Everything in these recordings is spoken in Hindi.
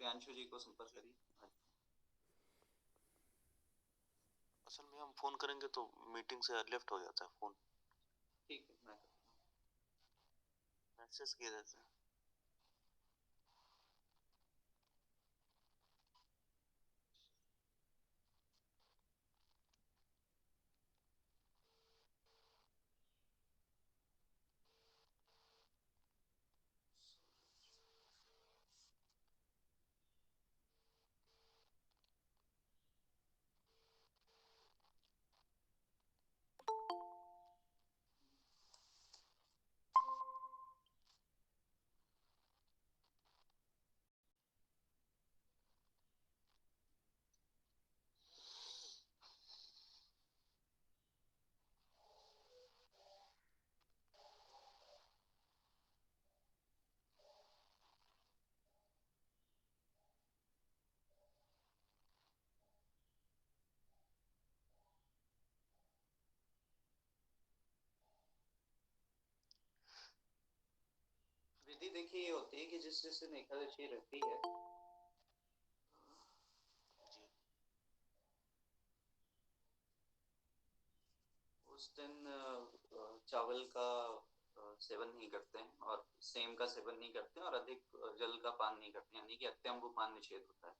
प्रियांशु जी को संपर्क जी। करिए। असल में हम फोन करेंगे तो मीटिंग से लेफ्ट हो जाता है फोन। ठीक है, मैं करता हूँ। मैसेज किया जाता है। विधि देखिए ये होती है कि जिस दिन एकादशी रहती है जी। उस दिन चावल का सेवन नहीं करते हैं और सेम का सेवन नहीं करते हैं और अधिक जल का पान नहीं करते हैं, यानी कि अत्यंबुपान निषेध होता है।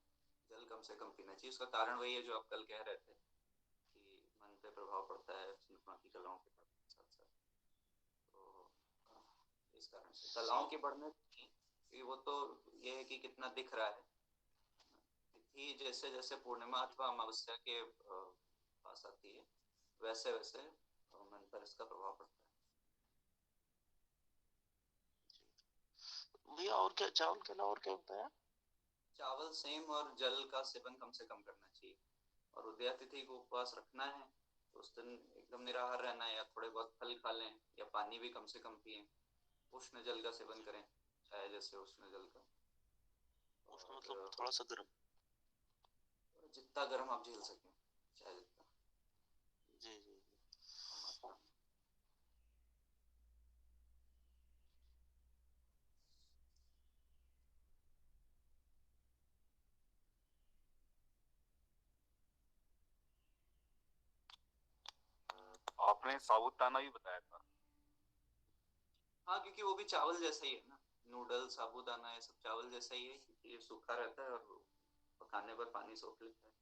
जल कम से कम पीना चाहिए। उसका कारण वही है जो आप कल कह रहे थे कि मन पे प्रभाव पड़ता है स्मृति की कलाओं के साथ साथ। तो इस कारण से जी। कलाओं के बढ़ने की वो तो ये है कि कितना दिख रहा है। तिथि जैसे जैसे पूर्णिमा अथवा अमावस्या के पास आती है वैसे वैसे मन पर इसका प्रभाव पड़ता है। भैया और क्या, चावल के अलावा और क्या होता है? चावल सेम और जल का सेवन कम से कम करना चाहिए। और उदया तिथि को उपवास रखना है तो उस दिन एकदम निराहार रहना है या थोड़े बहुत फल खा लें या पानी भी कम से कम पिए। उष्ण जल का सेवन जी। करें, चाय जैसे उष्ण जल का। उसका मतलब और थोड़ा सा गर्म। जितना गर्म आप झेल सकें, चाहे जितना जी जी जी। कम मात्रा में। आपने साबूदाना भी बताया था। हाँ, क्योंकि वो भी चावल जैसा ही है ना। नूडल साबूदाना ये सब चावल जैसा ही है, क्योंकि ये सूखा रहता है और पकाने पर पानी सोख लेता है।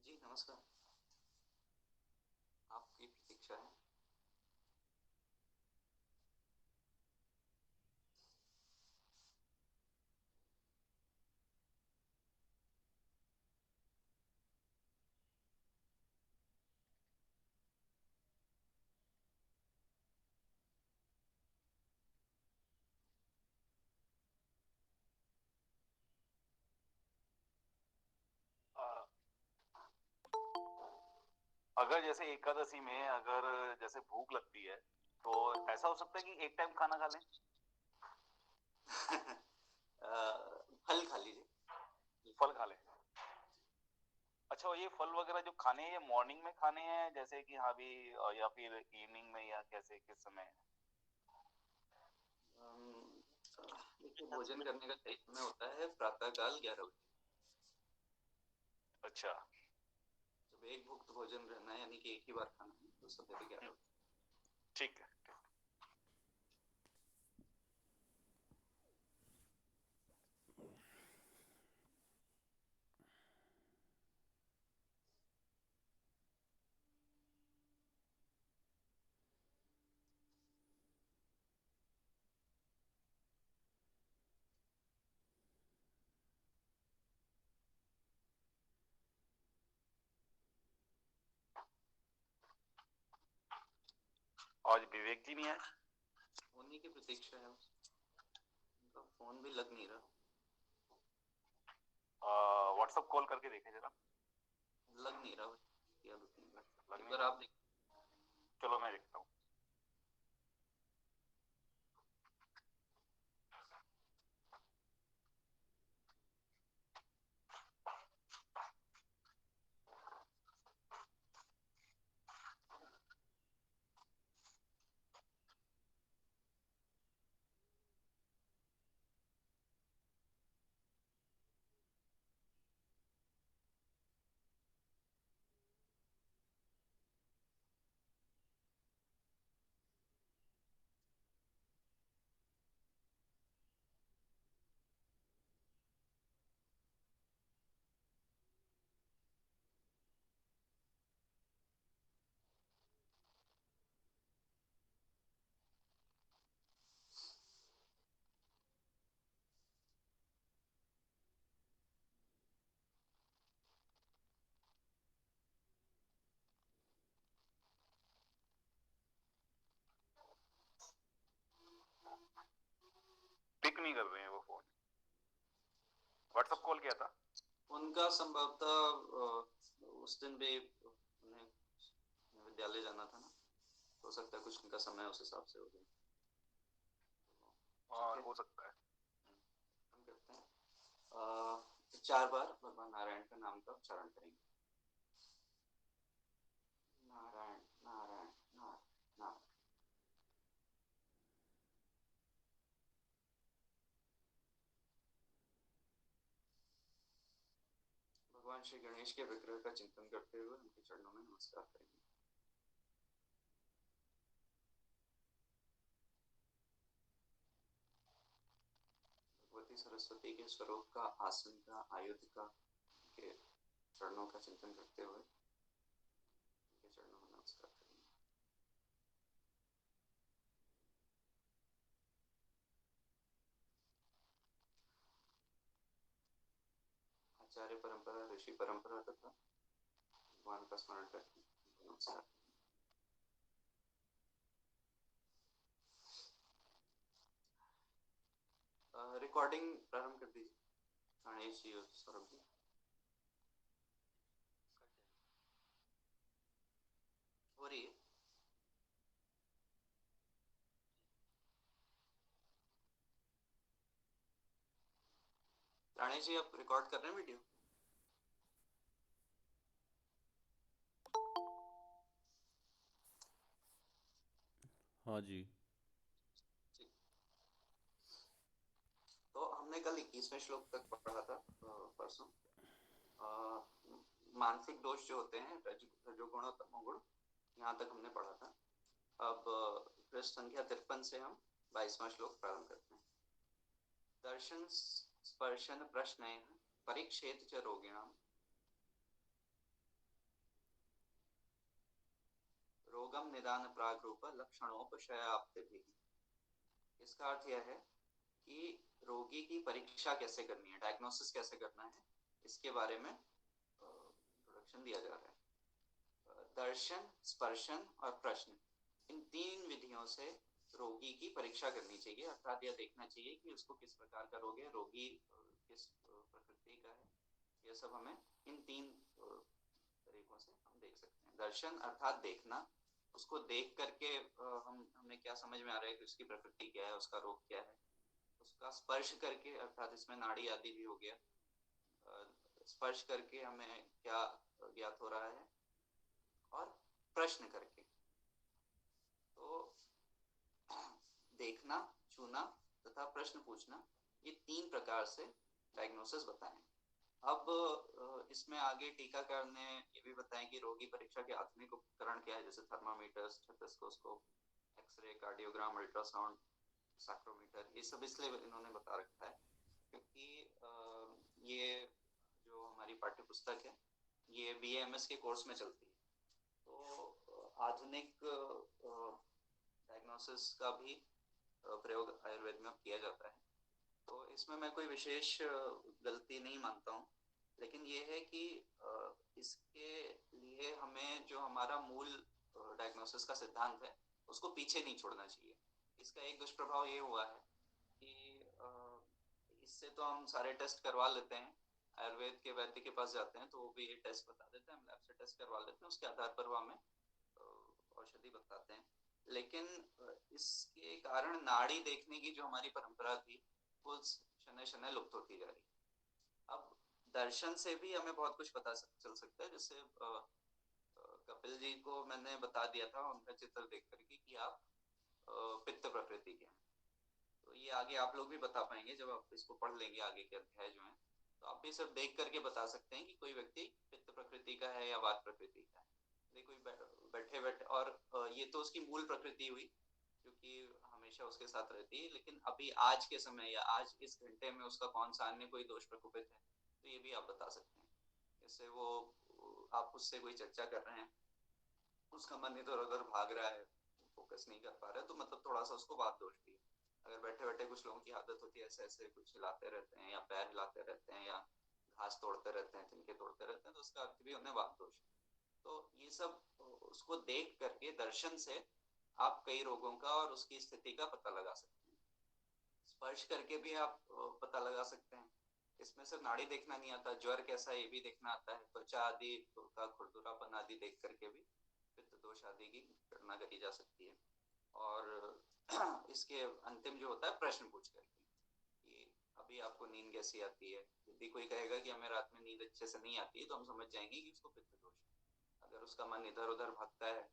जी नमस्कार, आपकी प्रतीक्षा है। आ, अगर जैसे एकादशी में अगर जैसे भूख लगती है तो ऐसा हो सकता है कि एक टाइम खाना खा लें। फल खा लीजिए। फल खा लें। अच्छा, ये फल वगैरह जो खाने हैं ये मॉर्निंग में खाने हैं जैसे कि हाँ भी, या फिर इवनिंग में, या कैसे किस समय? देखिए भोजन करने का सही समय होता है प्रातः काल 11 बजे। अच्छा। जब एक भुक्त भोजन रहना है यानी कि एक ही बार खाना है तो सवेरे 11 बजे। ठीक है। आज विवेक जी नहीं आए? उन्हीं की प्रतीक्षा है। उनका फोन भी लग नहीं रहा। व्हाट्सएप कॉल करके देखें जरा। लग नहीं रहा। किया 2-3 बार, लग एक नहीं बार रहा। आप देख। चलो मैं देखता हूँ। कॉल किया था? उनका संभवतः उस दिन भी उन्हें विद्यालय जाना था ना, हो सकता है कुछ उनका समय उस हिसाब से हो गया। हाँ, हो सकता है। हम करते हैं 4 बार भगवान नारायण का नाम का उच्चारण करेंगे। नारायण नारायण नारायण नारायण। भगवान श्री गणेश के विग्रह का चिंतन करते हुए उनके चरणों में नमस्कार करेंगे। भगवती सरस्वती के स्वरूप का, आसन का, आयुध का, के चरणों का चिंतन करते हुए उनके चरणों में नमस्कार करेंगे। आचार्य परंपरा, ऋषि परंपरा तथा भगवान का स्मरण करके नमस्कार। रिकॉर्डिंग प्रारंभ कर दीजिए गणेश जी और सौरभ जी। हो रही है? गणेश जी आप रिकॉर्ड कर रहे हैं वीडियो? हाँ जी। तो हमने कल 21वें श्लोक तक पढ़ा था परसों। मानसिक दोष जो होते हैं, रजोगुण और तमोगुण, यहाँ तक हमने पढ़ा था। अब पृष्ठ संख्या 53 से हम 22वां श्लोक प्रारंभ करते हैं। दर्शन स्पर्शन प्रश्न परीक्षेत च रोगिणाम रोगम निदान प्रागरूप लक्षणोपशयाप्ति भी। इसका अर्थ यह है कि रोगी की परीक्षा कैसे करनी है, डायग्नोसिस कैसे करना है, इसके बारे में इंट्रोडक्शन दिया जा रहा है। दर्शन, स्पर्शन और प्रश्न, इन 3 विधियों से रोगी की परीक्षा करनी चाहिए, अर्थात यह देखना चाहिए कि उसको किस प्रकार का रोग है, रोगी किस प्रकृति का है। यह सब हमें इन 3 तरीकों से हम देख सकते हैं। दर्शन अर्थात देखना, उसको देख करके हमें क्या समझ में आ रहा है कि उसकी प्रकृति क्या है, उसका रोग क्या है। उसका स्पर्श करके, अर्थात इसमें नाड़ी आदि भी हो गया, स्पर्श करके हमें क्या ज्ञात हो रहा है, और प्रश्न करके। तो देखना, छूना तथा प्रश्न पूछना, ये 3 प्रकार से डायग्नोसिस बताएं। अब इसमें आगे टीकाकार ने ये भी बताया कि रोगी परीक्षा के आधुनिक उपकरण क्या है, जैसे thermometer, stethoscope, x-ray, cardiogram, ultrasound, saccharometer, ये सब इसलिए इन्होंने बता रखा है क्योंकि ये जो हमारी पाठ्य पुस्तक है ये BAMS के कोर्स में चलती है। तो आधुनिक डायग्नोसिस का भी प्रयोग आयुर्वेद में किया जाता है। तो इसमें मैं कोई विशेष गलती नहीं मानता हूँ, लेकिन ये है कि इसके लिए हमें जो हमारा मूल डायग्नोसिस का सिद्धांत है उसको पीछे नहीं छोड़ना चाहिए। इसका एक दुष्प्रभाव ये हुआ है कि इससे तो हम सारे टेस्ट करवा लेते हैं, आयुर्वेद के वैद्य के पास जाते हैं तो वो भी ये टेस्ट बता देते हैं, हम लैब से टेस्ट करवा लेते हैं, उसके आधार पर वो हमें औषधि बताते हैं। लेकिन इसके कारण नाड़ी देखने की जो हमारी परंपरा थी वो शनय शनय लुप्त होती जा रही। अब दर्शन से भी हमें बहुत कुछ पता चल सकता है, जैसे कपिल जी को मैंने बता दिया था उनका चित्र देख करके कि आप पित्त प्रकृति के हैं। तो ये आगे आप लोग भी बता पाएंगे जब आप इसको पढ़ लेंगे, आगे के अध्याय जो है, तो आप भी सब देख करके बता सकते हैं कि कोई व्यक्ति पित्त प्रकृति का है या वात प्रकृति का है। कोई बैठे बैठे, और ये तो उसकी मूल प्रकृति हुई क्योंकि हमेशा उसके साथ रहती है, लेकिन अभी आज के समय या आज इस घंटे में उसका कौन सा अन्य कोई दोष प्रकोपित है तो ये भी आप बता सकते हैं। जैसे वो आप उससे कोई चर्चा कर रहे हैं, उसका मन इधर उधर भाग रहा है, फोकस नहीं कर पा रहा है, तो मतलब थोड़ा सा उसको बात दोष भी है। अगर बैठे बैठे कुछ लोगों की आदत होती है ऐसे ऐसे कुछ हिलाते रहते हैं या पैर हिलाते रहते हैं या घास तोड़ते रहते हैं, तिनके तोड़ते रहते हैं, तो उसका अर्थ भी उन्हें बात दोष। तो ये सब उसको देख करके, दर्शन से आप कई रोगों का और उसकी स्थिति का पता लगा सकते हैं। स्पर्श करके भी आप पता लगा सकते हैं। इसमें सिर्फ नाड़ी देखना नहीं आता, ज्वर कैसा है ये भी देखना आता है, त्वचा आदि का खुरदुरापन आदि देख करके भी पित्त दोष आदि की गणना करी जा सकती है। और इसके अंतिम जो होता है प्रश्न पूछ करके कि अभी आपको नींद कैसी आती है। यदि कोई कहेगा कि हमें रात में नींद अच्छे से नहीं आती है तो हम समझ जाएंगे कि उसको पित्त दोष है। अगर उसका मन इधर उधर भागता है,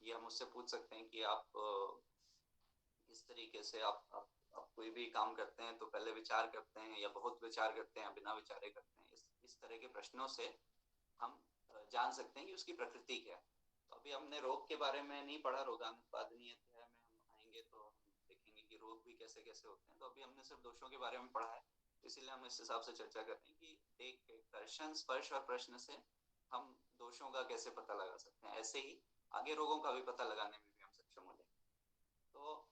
ये हम उससे पूछ सकते हैं कि आप किस तरीके से आप कोई भी काम करते हैं तो पहले विचार करते हैं या बहुत विचार करते हैं या बिना विचारे करते हैं। इस तरह के प्रश्नों से हम जान सकते हैं कि उसकी प्रकृति क्या है। तो अभी हमने रोग के बारे में नहीं पढ़ा, रोगानुत्पादनीय अध्याय में हम आएंगे तो हम देखेंगे कि रोग भी कैसे कैसे होते हैं। तो अभी हमने सिर्फ दोषों के बारे में पढ़ा है, इसीलिए हम इस हिसाब से चर्चा कर रहे हैं कि देख दर्शन, स्पर्श और प्रश्न से हम दोषों का कैसे पता लगा सकते हैं, ऐसे ही आगे रोगों का भी पता लगाने में भी हम सक्षम हो जाएंगे। तो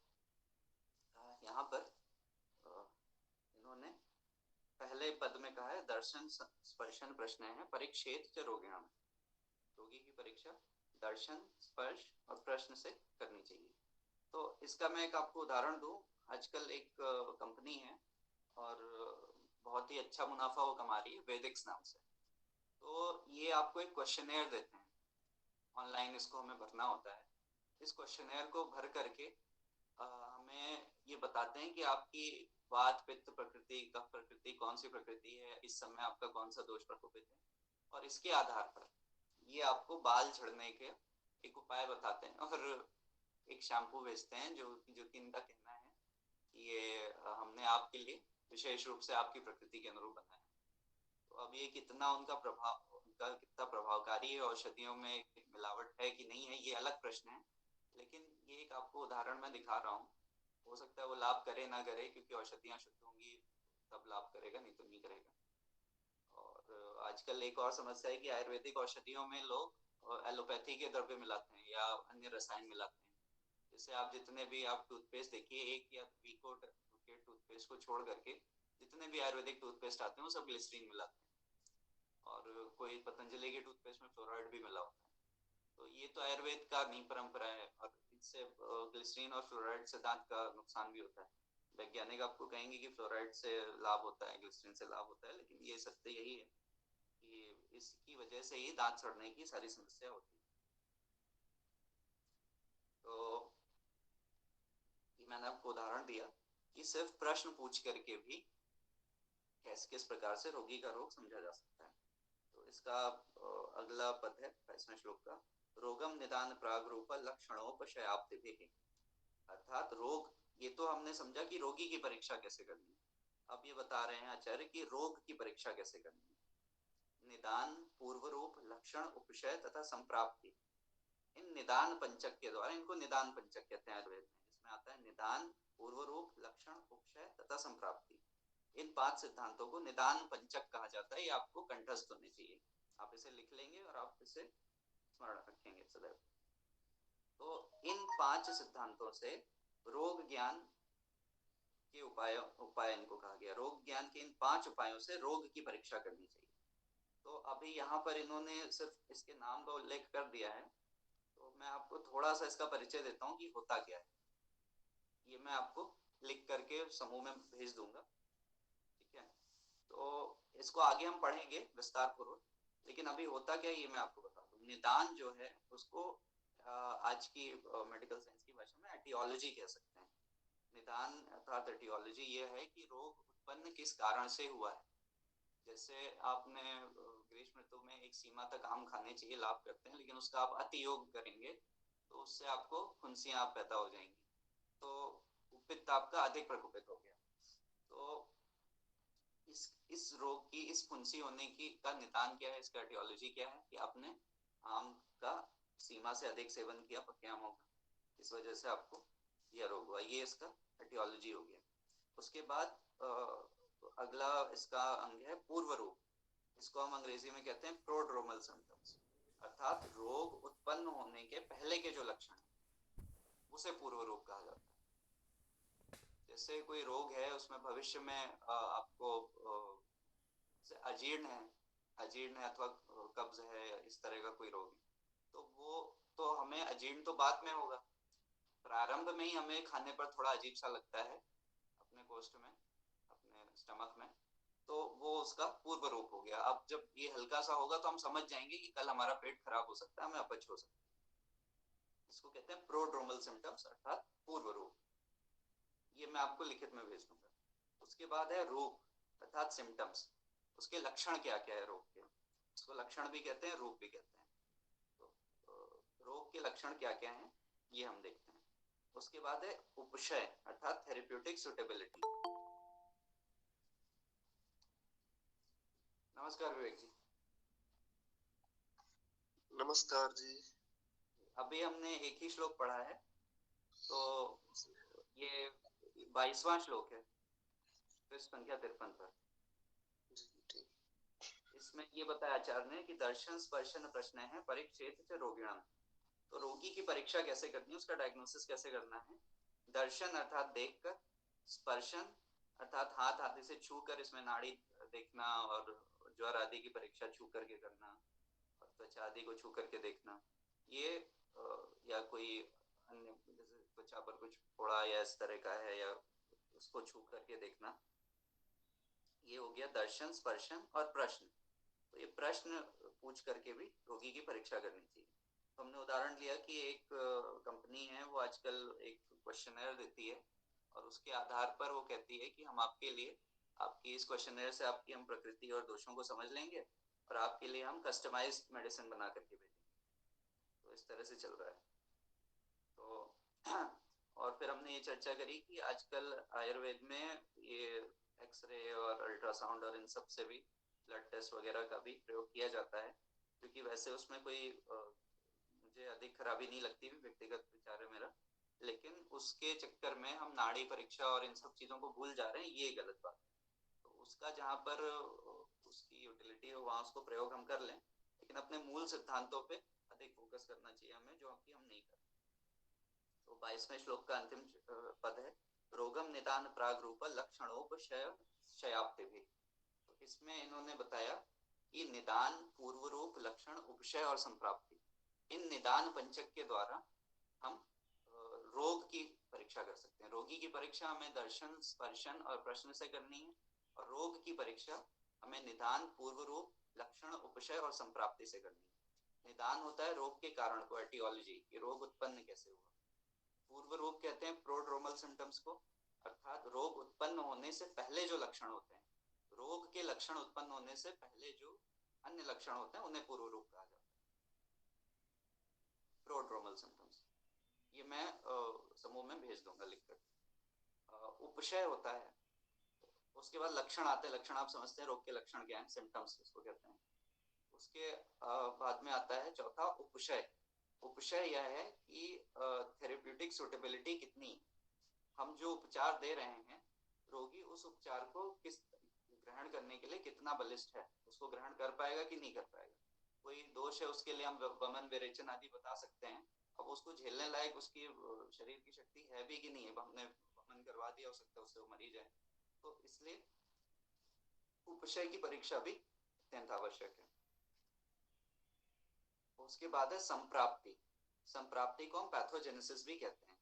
यहाँ पर इन्होंने पहले पद में कहा है दर्शन स्पर्शन प्रश्न है परीक्षेत च रोगिणाम। रोगी की परीक्षा दर्शन, स्पर्श और प्रश्न से करनी चाहिए। तो इसका मैं एक आपको उदाहरण दूं। आजकल एक कंपनी है और बहुत ही अच्छा मुनाफा वो कमा रही है, वेदिक्स नाम से। तो ये आपको एक क्वेश्चनेयर देते हैं, ऑनलाइन इसको हमें भरना होता है। इस क्वेश्चनेयर को भर करके हमें ये बताते हैं कि आपकी वात पित्त प्रकृति, कफ प्रकृति कौन सी प्रकृति है, इस समय आपका कौन सा दोष प्रकोपित है, और इसके आधार पर ये आपको बाल झड़ने के एक उपाय बताते हैं और एक शैम्पू बेचते हैं जो कि इनका कहना है कि ये हमने आपके लिए विशेष रूप से आपकी प्रकृति के अनुरूप बनाया है। तो अब ये कितना उनका कितना प्रभावकारी है, औषधियों में मिलावट है कि नहीं है, ये अलग प्रश्न है। लेकिन ये एक आपको उदाहरण मैं दिखा रहा हूँ। हो सकता है वो लाभ करे ना करे, क्योंकि औषधियाँ शुद्ध होंगी तब लाभ करेगा, नहीं तो नहीं करेगा। और आजकल एक और समस्या है कि आयुर्वेदिक औषधियों में लोग एलोपैथी के द्रव्य मिलाते हैं या अन्य रसायन मिलाते हैं। जैसे आप जितने भी आप टूथपेस्ट देखिए, एक या वीको के टूथपेस्ट को छोड़ करके जितने भी आयुर्वेदिक टूथपेस्ट आते हैं वो सब ग्लिसरीन मिलाते हैं, और कोई पतंजलि के टूथपेस्ट में फ्लोराइड भी मिला होता है। तो ये तो आयुर्वेद का नींव परंपरा है, और इससे ग्लिसरीन और फ्लोराइड से दांत का नुकसान भी होता है। वैज्ञानिक आपको कहेंगे कि फ्लोराइड से लाभ होता है, ग्लिसरीन से लाभ होता है, लेकिन ये सत्य यही है कि इसकी वजह से ही दांत सड़ने की सारी समस्या होती है। तो मैंने आपको उदाहरण दिया कि सिर्फ प्रश्न पूछ करके भी किस प्रकार से रोगी का रोग समझा जा सकता है। तो इसका अगला पद है 22वें श्लोक का, रोगम निदान प्राग रूप लक्षणोपशयाप्ति भी। अर्थात रोग, ये तो हमने समझा कि रोगी की परीक्षा कैसे करनी है। अब ये बता रहे हैं आचार्य कि रोग की परीक्षा कैसे करनी है। निदान, पूर्व रूप, लक्षण, उपशय तथा संप्राप्ति, इन निदान पंचक के द्वारा, इनको निदान पंचक कहते हैं आयुर्वेद में, जिसमें आता है निदान, पूर्व रूप, लक्षण, उपशय तथा संप्राप्ति। इन 5 सिद्धांतों को निदान पंचक कहा जाता है। ये आपको कंठस्थ होने चाहिए, आप इसे लिख लेंगे और आप इसे स्मरण रखेंगे सदैव। तो इन 5 सिद्धांतों से रोग ज्ञान के उपाय इनको कहा गया। रोग ज्ञान के इन 5 उपायों से रोग की परीक्षा करनी चाहिए। तो अभी यहाँ पर इन्होंने सिर्फ इसके नाम का उल्लेख कर दिया है, तो मैं आपको थोड़ा सा इसका परिचय देता हूँ कि होता क्या है। ये मैं आपको लिख करके समूह में भेज दूंगा, ठीक है। तो इसको आगे हम पढ़ेंगे विस्तार पूर्वक, लेकिन अभी होता क्या है ये मैं आपको बता दूं। निदान जो है उसको आज की मेडिकल साइंस की भाषा में एटियोलॉजी कह सकते हैं। निदान अर्थात एटियोलॉजी ये है कि रोग उत्पन्न किस कारण से हुआ है। जैसे आपने ग्रीष्म ऋतु में एक सीमा तक आम खाने चाहिए, लाभ करते हैं, लेकिन उसका आप अति योग करेंगे तो उससे आपको फुंसियां पैदा हो जाएंगी, तो पित्त आपका अधिक प्रकोपित हो गया। तो इस रोग की, इस फुंसी होने की का निदान क्या है, इसका एटियोलॉजी क्या है कि आपने आम का सीमा से अधिक सेवन किया, पके आमों का, इस वजह से आपको यह रोग हुआ। ये इसका एटियोलॉजी हो गया। उसके बाद अगला इसका अंग है पूर्व रूप। इसको हम अंग्रेजी में कहते हैं प्रोड्रोमल सिम्टम्स, अर्थात रोग उत्पन्न होने के पहले के जो लक्षण है उसे पूर्व रूप कहा जाता है। जैसे कोई रोग है, उसमें भविष्य में आपको अजीर्ण है अथवा कब्ज है, इस तरह का कोई रोग है, तो वो तो हमें अजीर्ण तो बाद में होगा। प्रारंभ में ही हमें खाने पर थोड़ा अजीब सा लगता है अपने कोष्ठ में, अपने स्टमक में, तो वो उसका पूर्व रूप हो गया। अब जब ये हल्का सा होगा तो हम समझ जाएंगे कि कल हमारा पेट खराब हो सकता है, हमें अपच हो सकता है। इसको कहते हैं प्रोड्रोमल सिम्टम्स अर्थात पूर्व रूप। ये मैं आपको लिखित में भेज दूंगा। उसके बाद है रूप अर्थात सिम्टम्स। उसके लक्षण क्या क्या है रोग के, इसको लक्षण भी कहते हैं, रूप भी कहते हैं। तो रोग के लक्षण क्या क्या हैं ये हम देखते हैं। उसके बाद है उपशय अर्थात थेरेप्यूटिक सुटेबिलिटी। नमस्कार विवेक जी। नमस्कार जी। अभी हमने एक ही श्लोक पढ़ा है, तो ये 22वां श्लोक है, पृष्ठ संख्या 53 पर। इसमें ये बताया आचार्य ने कि दर्शन स्पर्शन प्रश्न है परीक्षेत से रोगिणम। तो रोगी की परीक्षा कैसे करनी है, उसका डायग्नोसिस कैसे करना है। दर्शन अर्थात देखकर, स्पर्शन अर्थात हाथ आदि से छू कर इसमें नाड़ी देखना और ज्वर आदि की परीक्षा छू करके करना, और त्वचा आदि को छू करके देखना। ये या कोई अन्य जैसे त्वचा पर कुछ फोड़ा या इस तरह का है या उसको छू करके देखना, ये हो गया दर्शन स्पर्शन और प्रश्न। तो ये प्रश्न पूछ करके भी रोगी की परीक्षा करनी चाहिए। तो हमने उदाहरण लिया कि एक कंपनी है, वो आजकल एक क्वेश्चनर देती है और उसके आधार पर वो कहती है कि हम आपके लिए, आपकी इस क्वेश्चनर से आपकी हम प्रकृति और दोषों को समझ लेंगे और आपके लिए हम कस्टमाइज्ड मेडिसिन बना करके भेजेंगे। तो इस तरह से चल रहा है। तो और फिर हमने ये चर्चा करी कि आजकल आयुर्वेद में ये एक्सरे और अल्ट्रासाउंड और इन सब से भी ब्लड टेस्ट वगैरह का भी प्रयोग किया जाता है, क्योंकि वैसे उसमें कोई मुझे अधिक खराबी नहीं लगती, भी व्यक्तिगत विचार है मेरा, लेकिन उसके चक्कर में हम नाड़ी परीक्षा और इन सब चीजों को भूल जा रहे हैं, ये गलत बात है। तो उसका जहाँ पर उसकी यूटिलिटी हो वहां उसको प्रयोग हम कर लें, लेकिन अपने मूल सिद्धांतों पे अधिक फोकस करना चाहिए हमें, जो कि हम नहीं करते। तो 22वें श्लोक का अंतिम पद है रोगम निदान प्राग रूप लक्षणोपशय शयाप्ति भी। तो इसमें इन्होंने बताया कि निदान, पूर्व रूप, लक्षण, उपशय और संप्राप्ति, इन निदान पंचक के द्वारा हम रोग की परीक्षा कर सकते हैं। रोगी की परीक्षा हमें दर्शन, स्पर्शन और प्रश्न से करनी है, और रोग की परीक्षा हमें निदान, पूर्व रूप, लक्षण, उपशय और संप्राप्ति से करनी है। निदान होता है रोग के कारण को, एटियोलॉजी, कि रोग उत्पन्न कैसे हुआ। पूर्व रूप कहते हैं प्रोड्रोमल सिम्टम्स को, अर्थात रोग उत्पन्न होने से पहले जो लक्षण होते हैं, रोग के लक्षण उत्पन्न होने से पहले जो अन्य लक्षण होते हैं उन्हें पूर्व रूप कहा जाता है, प्रोड्रोमल सिम्टम्स। ये मैं समूह में भेज दूंगा लिखकर। उपशय होता है, उसके बाद लक्षण आते हैं। लक्षण आप समझते हैं, रोग के लक्षण क्या है, सिम्टम्स इसको कहते हैं। उसके बाद में आता है चौथा उपशय। उपशय यह है कि थेरेप्यूटिक सुटेबिलिटी कितनी, हम जो उपचार दे रहे हैं, रोगी उस उपचार को किस ग्रहण करने के लिए कितना बलिष्ठ है, उसको ग्रहण कर पाएगा कि नहीं कर पाएगा। कोई दोष है उसके लिए हम वमन विरेचन आदि बता सकते हैं, अब उसको झेलने लायक उसकी शरीर की शक्ति है भी कि नहीं है। हमने वमन करवा दिया, हो सकता है उससे वो मरी जाए। तो इसलिए उपशय की परीक्षा भी अत्यंत आवश्यक है। उसके बाद है संप्राप्ति। संप्राप्ति को हम पैथोजेनेसिस भी कहते हैं।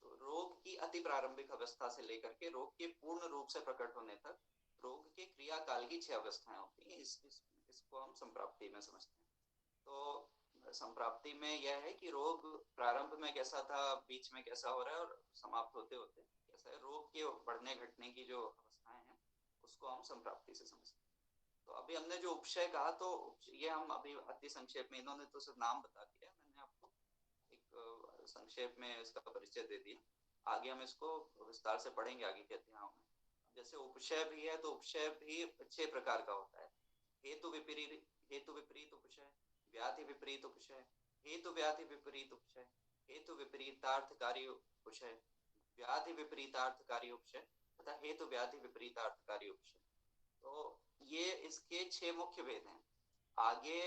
तो रोग की अति प्रारंभिक अवस्था से लेकर के रोग के पूर्ण रूप से प्रकट होने तक रोग के क्रियाकाल की 6 अवस्थाएं होती हैं। इसको हम संप्राप्ति में समझते हैं। तो संप्राप्ति में यह है कि रोग प्रारंभ में कैसा था, बीच में कैसा हो रहा है और समाप्त होते होते कैसा है। रोग के बढ़ने घटने की जो अवस्थाएं हैं उसको हम संप्राप्ति से समझते हैं। तो अभी हमने जो उपशय कहा, तो ये हम अभी अति संक्षेप में, इन्होंने तो सिर्फ नाम बता दिया, मैंने आपको एक संक्षेप में इसका परिचय दे दिया। आगे हम इसको विस्तार से पढ़ेंगे आगे के अध्यायों में। जैसे उपशय भी है, तो उपशय भी 6 प्रकार का होता है। हेतु विपरीत उपशय, व्याधि विपरीत उपशय, हेतु व्याधि विपरीत उपशय, हेतु विपरीतार्थकारी उपशय, व्याधि विपरीतार्थकारी उपशय तथा हेतु व्याधि विपरीतार्थकारी उपशय। तो ये इसके 6 मुख्य भेद हैं। आगे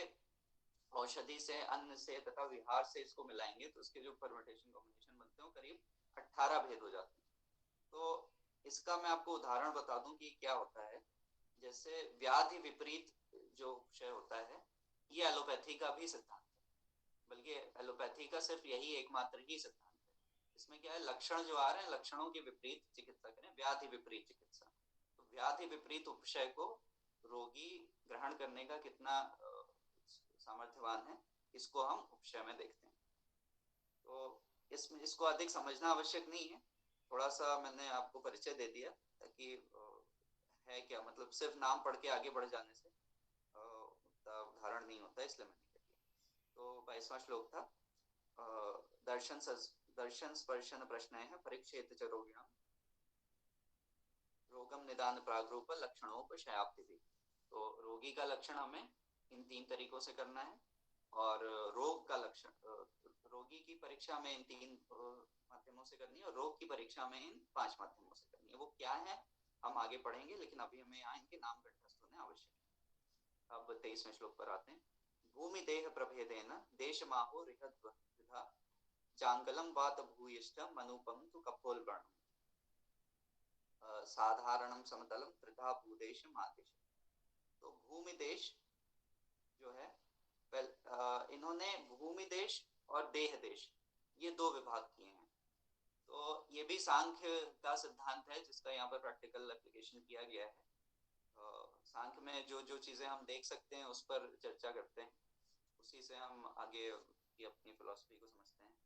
औषधि से, अन्न से तथा विहार से इसको मिलाएंगे तो इसके जो परम्यूटेशन कॉम्बिनेशन बनते हैं करीब 18 भेद हो जाते हैं। तो इसका मैं आपको उदाहरण बता दूं कि क्या होता है। जैसे व्याधि विपरीत जो उपशय होता है, ये एलोपैथी का भी सिद्धांत है, बल्कि एलोपैथी का सिर्फ यही एकमात्र ही सिद्धांत है। इसमें क्या है, लक्षण जो आ रहे हैं, लक्षणों के विपरीत चिकित्सा करें, व्याधि विपरीत चिकित्सा। तो व्याधि विपरीत उपशय को रोगी ग्रहण करने का कितना सामर्थ्यवान है, इसको हम उपशय में देखते हैं। तो इसको अधिक समझना आवश्यक नहीं है, थोड़ा सा मैंने आपको परिचय दे दिया ताकि है क्या, मतलब सिर्फ नाम पढ़ के आगे बढ़ जाने से उतना उदाहरण नहीं होता, इसलिए मैंने कर दिया। तो 22वां श्लोक था दर्शन स्पर्शन प्रश्न है परीक्षेत च रोगिणाम रोगम निदान प्रागरूप लक्षणोपशयाप्ति। तो रोगी का लक्षण हमें इन 3 तरीकों से करना है, और रोग का लक्षण रोगी की परीक्षा में इन 3 माध्यमों से करनी है, और रोग की परीक्षा में इन 5 माध्यमों से करनी है। वो क्या है हम आगे पढ़ेंगे, लेकिन अभी हमें यहाँ इनके नाम कंठस्थ होने आवश्यक है। अब 23वें श्लोक पर आते हैं। भूमि देह प्रभेदेन देश माहो रिहद् जांगलम वात भूयिष्ठम अनुपम तु कपोलवर्णम साधारणम समतलम त्रिधा भूदेश आदेश। तो भूमि देश जो है, इन्होंने भूमि देश और देह देश ये 2 विभाग किए हैं। तो ये भी सांख्य का सिद्धांत है जिसका यहाँ पर प्रैक्टिकल एप्लीकेशन किया गया है। सांख्य में जो जो चीजें हम देख सकते हैं उस पर चर्चा करते हैं, उसी से हम आगे की अपनी फिलॉसफी को समझते हैं।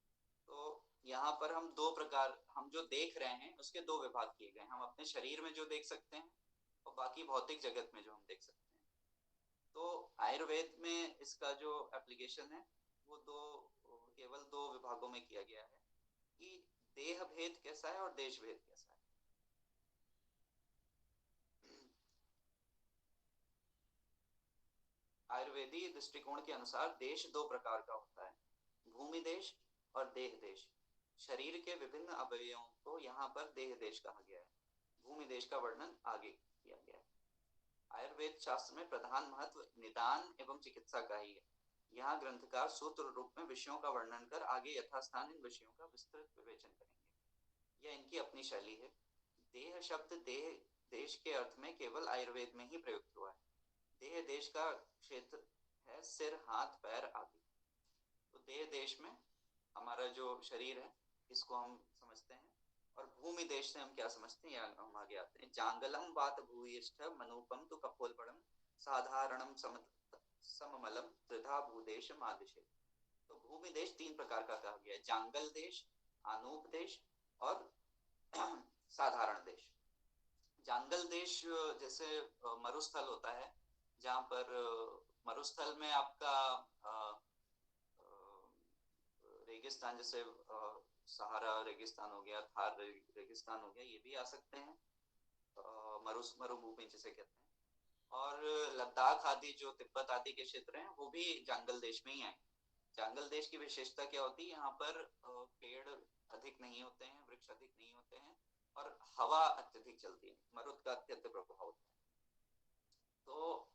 तो यहाँ पर हम 2 प्रकार, हम जो देख रहे हैं उसके 2 विभाग किए गए। हम अपने शरीर में जो देख सकते हैं और बाकी भौतिक जगत में जो हम देख सकते हैं। तो आयुर्वेद में इसका जो एप्लीकेशन है वो केवल 2 विभागों में किया गया है कि देह भेद कैसा है और देश भेद कैसा है। आयुर्वेदीय दृष्टिकोण के अनुसार देश 2 प्रकार का होता है, भूमि देश और देह देश। शरीर के विभिन्न अवयवों को यहाँ पर देह देश कहा गया है, भूमि देश का वर्णन आगे किया गया है। आयुर्वेद शास्त्र में प्रधान महत्व निदान एवं चिकित्सा का ही है। यहाँ ग्रंथकार सूत्र रूप में विषयों का वर्णन कर आगे यथास्थान इन विषयों का विस्तृत विवेचन करेंगे। यह इनकी अपनी शैली है। देह शब्द देह देश के अर्थ में केवल आयुर्वेद में ही प्रयुक्त हुआ है। देह देश का क्षेत्र है सिर, हाथ, पैर आदि। तो देह देश में हमारा जो शरीर है इसको हम समझते हैं, और भूमि देश से हम क्या समझते हैं हम आगे आते हैं। जांगलम वात भूयिष्ठ मनूपम तु कपोलपड़म साधारणम सममलम त्रिधा भूदेश आदिशे। तो भूमि देश 3 प्रकार का कहा गया है, जांगल देश, आनूप देश और साधारण देश। जांगल देश जैसे मरुस्थल होता है, जहाँ पर मरुस्थल में आपका रेगिस्तान, जैसे सहारा रेगिस्तान हो गया, थार रेगिस्तान हो गया, ये भी आ सकते हैं, मरुभूमि जिसे कहते हैं। और लद्दाख आदि जो तिब्बत आदि के क्षेत्र हैं वो भी जांगल देश में ही आए। जांगल देश की विशेषता क्या होती है, यहाँ पर पेड़ अधिक नहीं होते हैं, वृक्ष अधिक नहीं होते हैं, और हवा अत्यधिक चलती है, मरुद का अत्यंत प्रभाव होता है। तो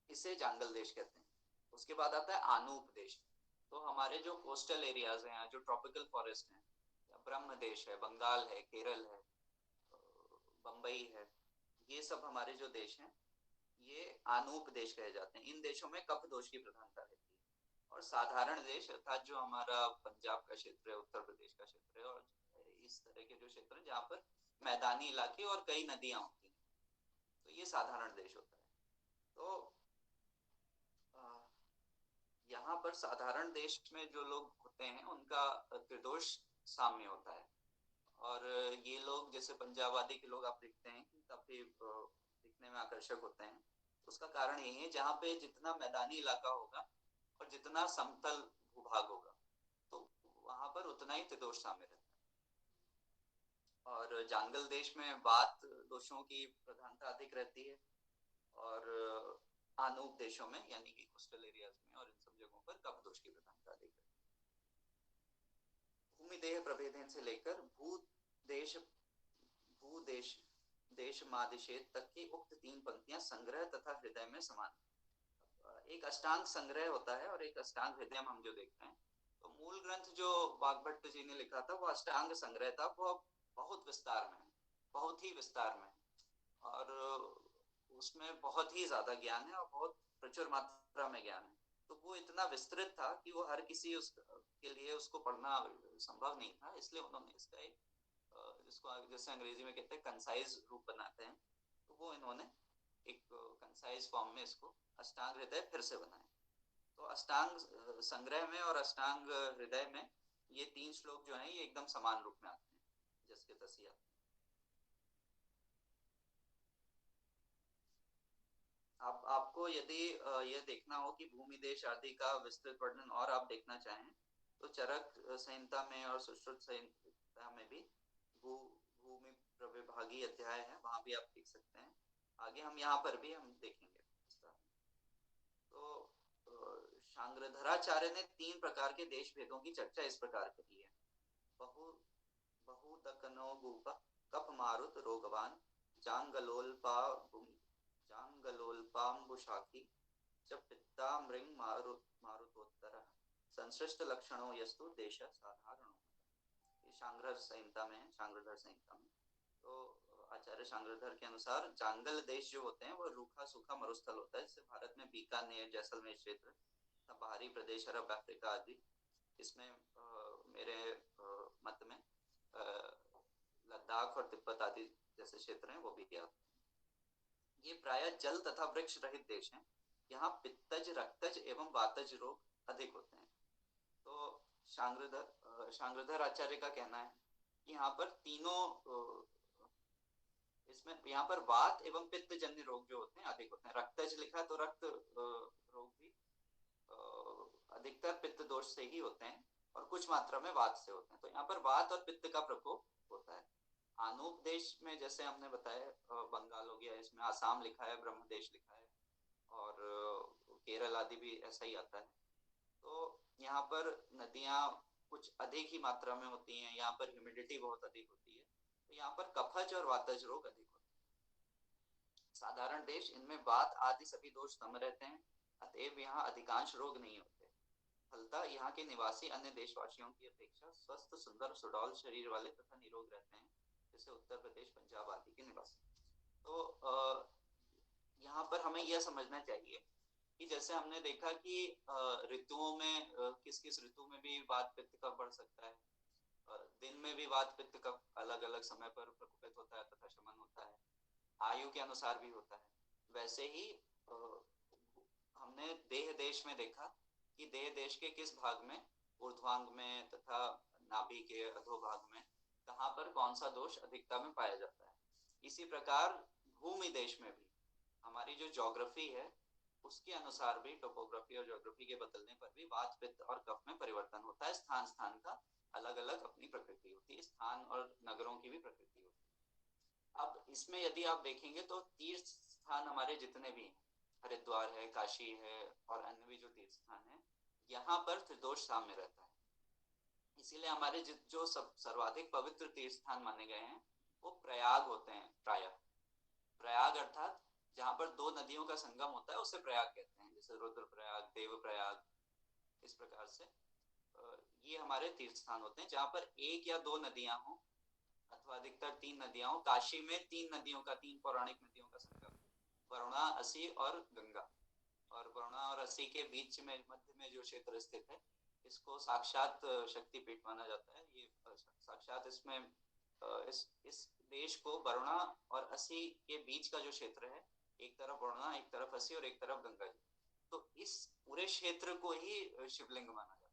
इसे जांगल देश कहते हैं। उसके बाद आता है आनूप देश। तो हमारे जो कोस्टल एरियाज हैं, जो ट्रॉपिकल फॉरेस्ट हैं, ब्रह्म देश है, बंगाल है, केरल है, बंबई है, ये सब हमारे जो देश हैं ये आनूप देश कहे जाते हैं। इन देशों में कफ दोष की प्रधानता रहती है। और साधारण देश अर्थात जो हमारा पंजाब का क्षेत्र है, उत्तर प्रदेश का क्षेत्र है, और इस तरह के जो क्षेत्र है जहाँ पर मैदानी इलाके और कई नदियां होती हैं, तो ये साधारण देश होता है। तो यहाँ पर साधारण देश में जो लोग होते हैं उनका त्रिदोष साम्य होता है। और ये लोग जैसे पंजाब आदि के लोग आप देखते हैं कि काफी दिखने में आकर्षक होते हैं। उसका कारण यही है, जहाँ पे जितना मैदानी इलाका होगा और जितना समतल भूभाग होगा तो वहां पर उतना ही त्रिदोष साम्य रहता है। और जांगल देश में वात दोषों की प्रधानता अधिक रहती है, और आनूप देशों में यानी कि कोस्टल एरियाज में और इन सब जगहों पर कफ दोष की प्रधानता अधिक रहती है। भूमि देह प्रभेदन से लेकर देश मादिशेद तक की उक्त 3 पंक्तियां संग्रह तथा हृदय में समान। एक अष्टांग संग्रह होता है और एक अष्टांग हृदय हम जो देखते हैं। तो मूल ग्रंथ जो वाग्भट्ट जी ने लिखा था वो अष्टांग संग्रह था, वो बहुत विस्तार में है, बहुत ही विस्तार में, और उसमें बहुत ही ज्यादा ज्ञान है और बहुत प्रचुर मात्रा में ज्ञान है। तो वो इतना विस्तृत था कि वो हर किसी के लिए उसको पढ़ना संभव नहीं था, इसलिए उन्होंने इसका एक जिसको जैसे अंग्रेजी में कहते हैं कंसाइज रूप बनाते हैं, तो वो इन्होंने एक कंसाइज फॉर्म में इसको अष्टांग हृदय फिर से बनाए। तो अष्टांग संग्रह में और अष्टांग हृदय में ये 3 श्लोक जो हैं ये एकदम समान रूप में आते हैं, जिसके तसी आते हैं। आपको यदि यह देखना हो कि भूमि देश आदि का विस्तृत वर्णन और आप देखना चाहें तो चरक संहिता में और सुश्रुत संहिता में भी भूमि प्रविभागीय अध्याय है, वहां भी आप देख सकते हैं। आगे हम यहाँ पर भी हम देखेंगे। तो शांग्रधराचार्य ने 3 प्रकार के देश भेदों की चर्चा इस प्रकार करी है। बहुदकनो भूप कप मारुत रोगवान जांगलोल्पाम्बुशाखी च पित्ता मृंग मारुतोत्तर संश्लिष्ट लक्षणों यस्तु देश साधारणो। ये शांग्रधर संहिता में है, शांग्रधर संहिता में। तो आचार्य शांग्रधर के अनुसार जांगल देश जो होते हैं वो रूखा सूखा मरुस्थल होता है, जैसे भारत में बीकानेर जैसलमेर क्षेत्र, बाहरी प्रदेश अरब अफ्रीका आदि। इसमें मेरे मत में लद्दाख और तिब्बत आदि जैसे क्षेत्र हैं वो भी आते हैं। ये प्रायः जल तथा वृक्ष रहित देश हैं। यहाँ पित्तज रक्तज एवं वातज रोग अधिक होते हैं। तो शांग्रधर आचार्य का कहना है कि यहाँ पर तीनों इसमें यहाँ पर वात एवं पित्त जन्य रोग जो होते हैं अधिक होते हैं। रक्तज लिखा तो रक्त रोग भी अधिकतर पित्त दोष से ही होते हैं और कुछ मात्रा में वात से होते हैं। तो यहाँ पर वात और पित्त का प्रकोप होता है। आनूप देश में जैसे हमने बताया बंगाल हो गया, इसमें आसाम लिखा है, ब्रह्मदेश लिखा है और केरल आदि भी ऐसा ही आता है। तो यहाँ पर नदियां कुछ अधिक ही मात्रा में होती हैं, यहाँ पर ह्यूमिडिटी बहुत अधिक होती है, तो यहाँ पर कफज और वातज रोग अधिक होते हैं। साधारण देश इनमें वात आदि सभी दोष कम रहते हैं, अतएव यहाँ अधिकांश रोग नहीं होते। फलतः यहाँ के निवासी अन्य देशवासियों की अपेक्षा स्वस्थ सुंदर सुडौल शरीर वाले तथा निरोग रहते हैं, जैसे उत्तर प्रदेश पंजाब आदि के निवासी। तो यहाँ पर हमें यह समझना चाहिए कि जैसे हमने देखा कि ऋतुओं में किस किस ऋतु में भी वात पित्त कफ बढ़ सकता है, दिन में भी वात पित्त कफ अलग अलग समय पर प्रकोपित होता है तथा शमन होता है, आयु के अनुसार भी होता है। वैसे ही हमने देह देश में देखा कि देह देश के किस भाग में, ऊर्ध्वांग में तथा नाभि के अधोभाग में, कहाँ पर कौन सा दोष अधिकता में पाया जाता है। इसी प्रकार भूमि देश में भी हमारी जो ज्योग्राफी है उसके अनुसार भी, टोपोग्राफी और ज्योग्राफी के बदलने पर भी वात पित्त और कफ में परिवर्तन होता है। स्थान स्थान का अलग अलग अपनी प्रकृति होती है, स्थान और नगरों की भी प्रकृति होती है। अब इसमें यदि आप देखेंगे तो तीर्थ स्थान हमारे जितने भी हैं, हरिद्वार है, काशी है और अन्य भी जो तीर्थ स्थान है, यहाँ पर त्रिदोष साम्य रहता है। इसीलिए हमारे जो सब सर्वाधिक पवित्र तीर्थ स्थान माने गए हैं वो प्रयाग होते हैं। प्रयाग अर्थात जहाँ पर 2 नदियों का संगम होता है उसे प्रयाग कहते हैं, जैसे रुद्र प्रयाग, देव प्रयाग। इस प्रकार से ये हमारे तीर्थ स्थान होते हैं जहाँ पर 1 या 2 नदियां हो अथवा अधिकतर 3 नदियां हो। काशी में 3 नदियों का, 3 पौराणिक नदियों का संगम, वरुणा, असी और गंगा। और वरुणा और असी के बीच में मध्य में जो क्षेत्र स्थित है इसको साक्षात शक्तिपीठ माना जाता है। ये साक्षात इसमें इस देश को वरुणा और असी के बीच का जो क्षेत्र है, एक तरफ वरुणा, एक तरफ असी और एक तरफ गंगा जी, तो इस पूरे क्षेत्र को ही शिवलिंग माना जाता है।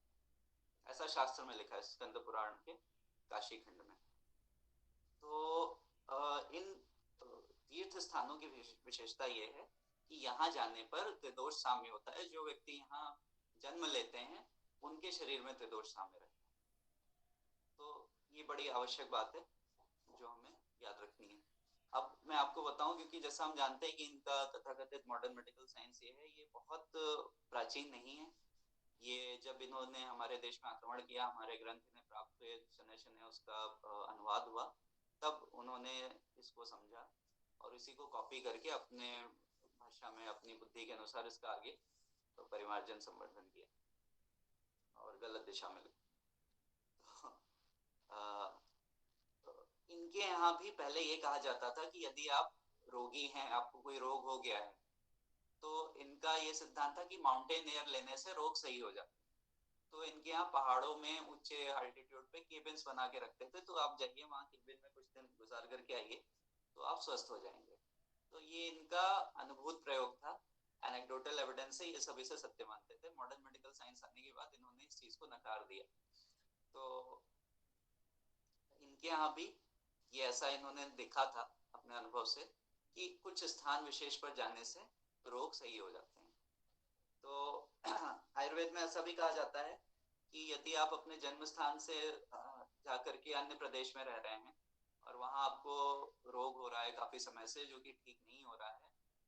ऐसा शास्त्र में लिखा है स्कंद पुराण के काशी खंड में। तो इन तीर्थ स्थानों की विशेषता ये है कि यहाँ जाने पर त्रिदोष साम्य होता है। जो व्यक्ति यहाँ जन्म लेते हैं उनके शरीर में त्रिदोष साम्य रहता है। तो ये बड़ी आवश्यक बात है जो हमें याद रखनी है। अब मैं आपको बताऊं, क्योंकि जैसा हम जानते हैं कि इनका तथाकथित मॉडर्न मेडिकल साइंस ये है, ये बहुत प्राचीन नहीं है। ये जब इन्होंने हमारे देश में आक्रमण किया, हमारे ग्रंथ इन्हें प्राप्त हुए, शनय उसका अनुवाद हुआ, तब उन्होंने इसको समझा और इसी को कॉपी करके अपने भाषा में अपनी बुद्धि के अनुसार इसका आगे तो परिमार्जन संवर्धन किया और गलत दिशा में इनके यहाँ भी पहले ये कहा जाता था कि यदि आप रोगी हैं, आपको कोई रोग हो गया है, तो इनका ये सिद्धांत था कि माउंटेन एयर लेने से रोग सही हो जाता है। तो इनके यहाँ पहाड़ों में ऊंचे अल्टीट्यूड पे केबिन्स बना के रखते थे, तो आप जाइए वहाँ केबिन में कुछ दिन गुजार करके आइए तो आप स्वस्थ हो जाएंगे। तो ये इनका अनुभूत प्रयोग था, एनेक्डोटल एविडेंस से ये सभी से सत्य मानते थे। मॉडर्न मेडिकल साइंस आने के बाद इन्होंने इस चीज को नकार दिया। तो इनके यहाँ भी ये ऐसा इन्होंने देखा था अपने अनुभव से कि कुछ स्थान विशेष पर जाने से रोग सही हो जाते हैं। तो आयुर्वेद में ऐसा भी कहा जाता है कि यदि आप अपने जन्म स्थान से जाकर के अन्य प्रदेश में रह रहे हैं और वहां आपको रोग हो रहा है काफी समय से जो कि ठीक नहीं हो रहा है,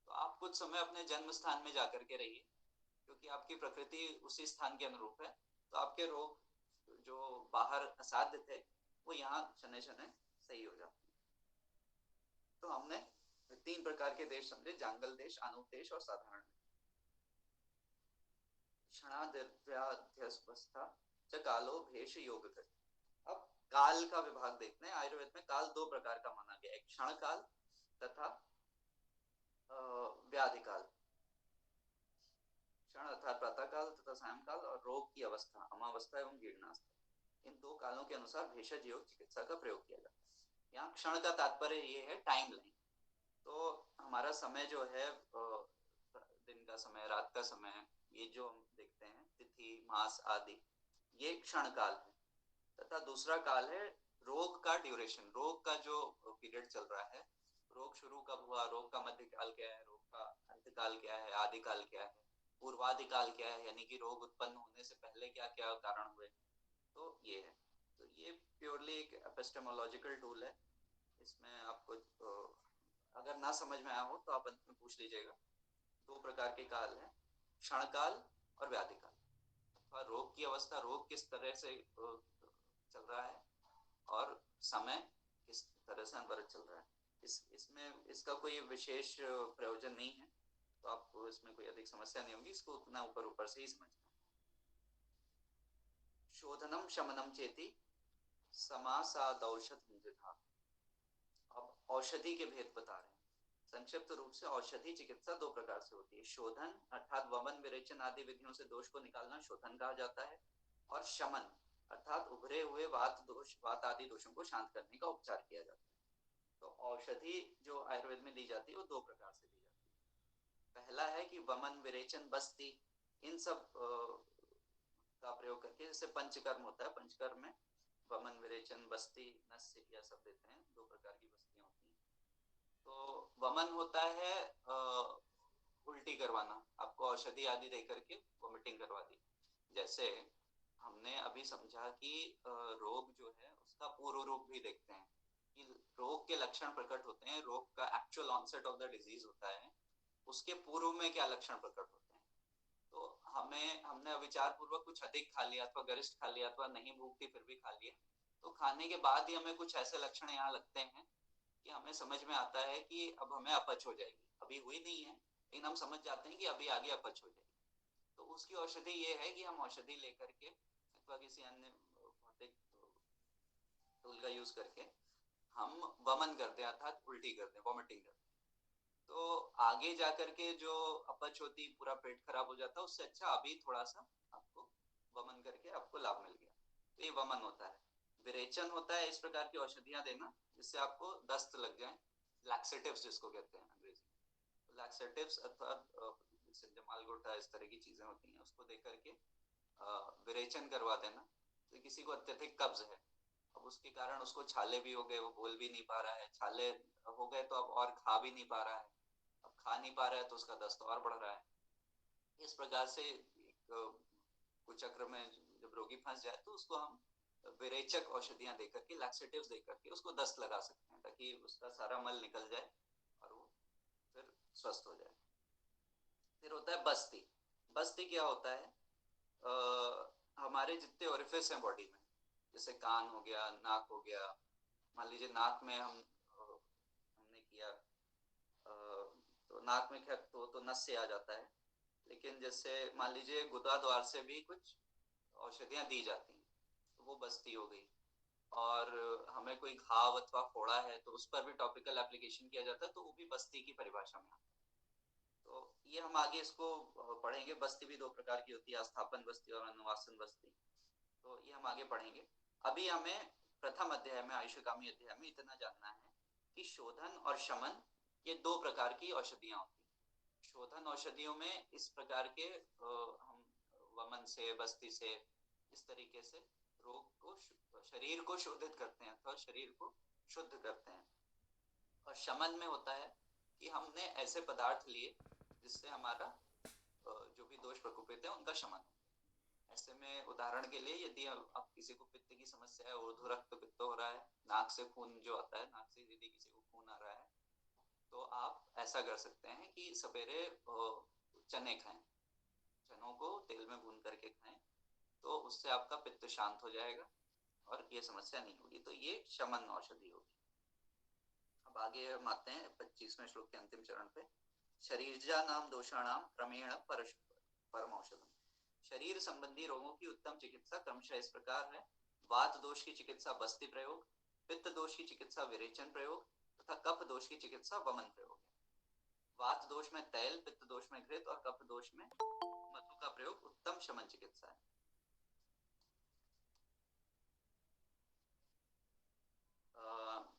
तो आप कुछ समय अपने जन्म स्थान में जाकर के रहिए, क्योंकि आपकी प्रकृति उसी स्थान के अनुरूप है। तो आपके रोग जो बाहर असाध्य थे वो यहाँ शनै शनै सही हो जाते हैं। तो हमने 3 प्रकार के देश समझे, जांगल देश, अनूप देश और साधारण देश। क्षणाद्यवस्था च कालो भेष योगकृत। अब काल का विभाग देखते हैं। आयुर्वेद में काल 2 प्रकार का माना गया, एक क्षण काल तथा व्याधि काल। क्षण अर्थात प्रातः काल तथा सायं काल, और रोग की अवस्था अमावस्था एवं जीर्णावस्था, इन 2 कालों के अनुसार भेषज योग चिकित्सा का प्रयोग किया जाता है। यहाँ क्षण का तात्पर्य ये है टाइम लाइन। तो हमारा समय जो है दिन का समय, रात का समय, ये जो हम देखते हैं तिथि मास आदि, ये क्षण काल है। तथा दूसरा काल है रोग का ड्यूरेशन, रोग का जो पीरियड चल रहा है, रोग शुरू कब हुआ, रोग का मध्य काल क्या है, रोग का अंत काल क्या है, आदि काल क्या है, पूर्वादि काल क्या है, यानी कि रोग उत्पन्न होने से पहले क्या क्या कारण हुए। तो ये है। तो ये प्योरली एक एपिस्टेमोलॉजिकल टूल है। इसमें आपको अगर ना समझ में आया हो तो आप अंत में पूछ लीजिएगा। 2 प्रकार के काल हैं, क्षण काल और व्याधि काल, अथवा रोग की अवस्था, रोग किस तरह से चल रहा है और समय किस तरह से अनवरत चल रहा है। इसमें इसका कोई विशेष प्रयोजन नहीं है, तो आपको इसमें कोई अधिक समस्या नहीं होगी, इसको उतना ऊपर ऊपर से ही समझना। शोधनम शमनम चेति समासादौषधं द्विधा। अब औषधि के भेद बता रहे हैं। संक्षिप्त रूप से औषधि चिकित्सा 2 प्रकार से होती है। शोधन अर्थात वमन विरेचन आदि विधियों से दोष को निकालना शोधन कहा जाता है, और शमन अर्थात उभरे हुए वात आदि दोषों को शांत करने का उपचार किया जाता है। तो औषधि जो आयुर्वेद में दी जाती है वो 2 प्रकार से दी जाती है। पहला है कि वमन विरेचन बस्ती, इन सब का प्रयोग करके, जैसे पंचकर्म होता है, पंचकर्म में वमन विरेचन बस्ती नस्य यह सब देते हैं। 2 प्रकार की बस्तियां होती हैं। तो वमन होता है उल्टी करवाना, आपको औषधि आदि देकर के वोमिटिंग करवा दी। जैसे हमने अभी समझा कि रोग जो है उसका पूर्व रूप भी देखते हैं कि रोग के लक्षण प्रकट होते हैं, रोग का actual onset of the disease होता है, उसके पूर्व में क्या लक्षण प्रकट होते हैं। तो हमने विचार पूर्वक कुछ अधिक खा लिया अथवा गरिष्ठ खा लिया अथवा नहीं भूख थी फिर भी खा लिया, तो खाने के बाद ही हमें कुछ ऐसे लक्षण यहाँ लगते हैं कि हमें समझ में आता है कि अब हमें अपच हो जाएगी। अभी हुई नहीं है लेकिन हम समझ जाते हैं कि अभी आगे अपच हो जाएगी। तो उसकी औषधि ये है कि हम औषधि लेकर के अथवा किसी अन्य भौतिक टूल का यूज करके हम वमन करते हैं, अर्थात उल्टी करते हैं, वॉमिटिंग करते हैं। तो आगे जाकर के जो अपच होती, पूरा पेट खराब हो जाता है, उससे अच्छा अभी थोड़ा सा आपको वमन करके आपको लाभ मिल गया, तो ये वमन होता है। विरेचन होता है इस प्रकार की औषधियां देना जिससे आपको दस्त लग जाए, लैक्सेटिव्स जिसको कहते हैं अंग्रेजी में। लैक्सेटिव्स अथवा जमाल गोटा इस तरह की चीजें होती हैं, उसको दे करके विरेचन करवा देना। तो किसी को अत्यधिक कब्ज है, अब उसके कारण उसको छाले भी हो गए, वो बोल भी नहीं पा रहा है, छाले हो गए तो अब और खा भी नहीं पा रहा है, अब खा नहीं पा रहा है तो उसका दस्त और बढ़ रहा है। इस प्रकार से एक कुचक्र में जब रोगी फंस जाए तो उसको हम विरेचक औषधियां देकर के, लैक्सेटिव्स देकर के उसको दस्त लगा सकते हैं, ताकि उसका सारा मल निकल जाए और वो फिर स्वस्थ हो जाए। फिर होता है बस्ती। बस्ती क्या होता है, हमारे जितने ओरिफिस हैं बॉडी में, जैसे कान हो गया, नाक हो गया, मान लीजिए नाक में हमने किया तो नाक में क्या तो नस से आ जाता है, लेकिन जैसे मान लीजिए गुदा द्वार से भी कुछ औषधियां दी जाती हैं, तो वो बस्ती हो गई। और हमें कोई घाव अथवा फोड़ा है तो उस पर भी टॉपिकल एप्लीकेशन किया जाता है, तो वो भी बस्ती की परिभाषा में आता है। तो ये हम आगे इसको पढ़ेंगे। बस्ती भी दो प्रकार की होती है, आस्थापन बस्ती और अनुवासन बस्ती। तो ये हम आगे पढ़ेंगे। अभी हमें प्रथम अध्याय में, आयुष्कामी अध्याय में इतना जानना है कि शोधन और शमन ये दो प्रकार की औषधियां होती हैं। शोधन औषधियों में इस प्रकार के हम वमन से, बस्ती से, इस तरीके से रोग को, शरीर को शोधित करते हैं अथवा शरीर को शुद्ध करते हैं। और शमन में होता है कि हमने ऐसे पदार्थ लिए जिससे हमारा जो भी दोष प्रकोपित है उनका शमन हो। ऐसे में उदाहरण के लिए, यदि आप किसी को पित्त की समस्या है, ऊर्ध्वरक्त पित्त हो रहा है, नाक से खून जो आता है, नाक से यदि किसी को खून आ रहा है, तो आप ऐसा कर सकते हैं कि सवेरे चने खाएं, चनों को तेल में भून करके खाएं, तो उससे आपका पित्त शांत हो जाएगा और ये समस्या नहीं होगी। तो ये शमन औषधि होगी। अब आगे हम आते हैं 25वें श्लोक के अंतिम चरण पे। शरीरजा नाम दोषाणाम क्रमेण परम औषधम। शरीर संबंधी रोगों की उत्तम चिकित्सा क्रमशः इस प्रकार है। वात दोष की चिकित्सा बस्ति प्रयोग, पित्त दोष की चिकित्सा विरेचन प्रयोग तथा कफ दोष की चिकित्सा वमन प्रयोग है। वात दोष में तैल, पित्त दोष में घृत और कफ दोष में मधु का प्रयोग उत्तम शमन चिकित्सा है।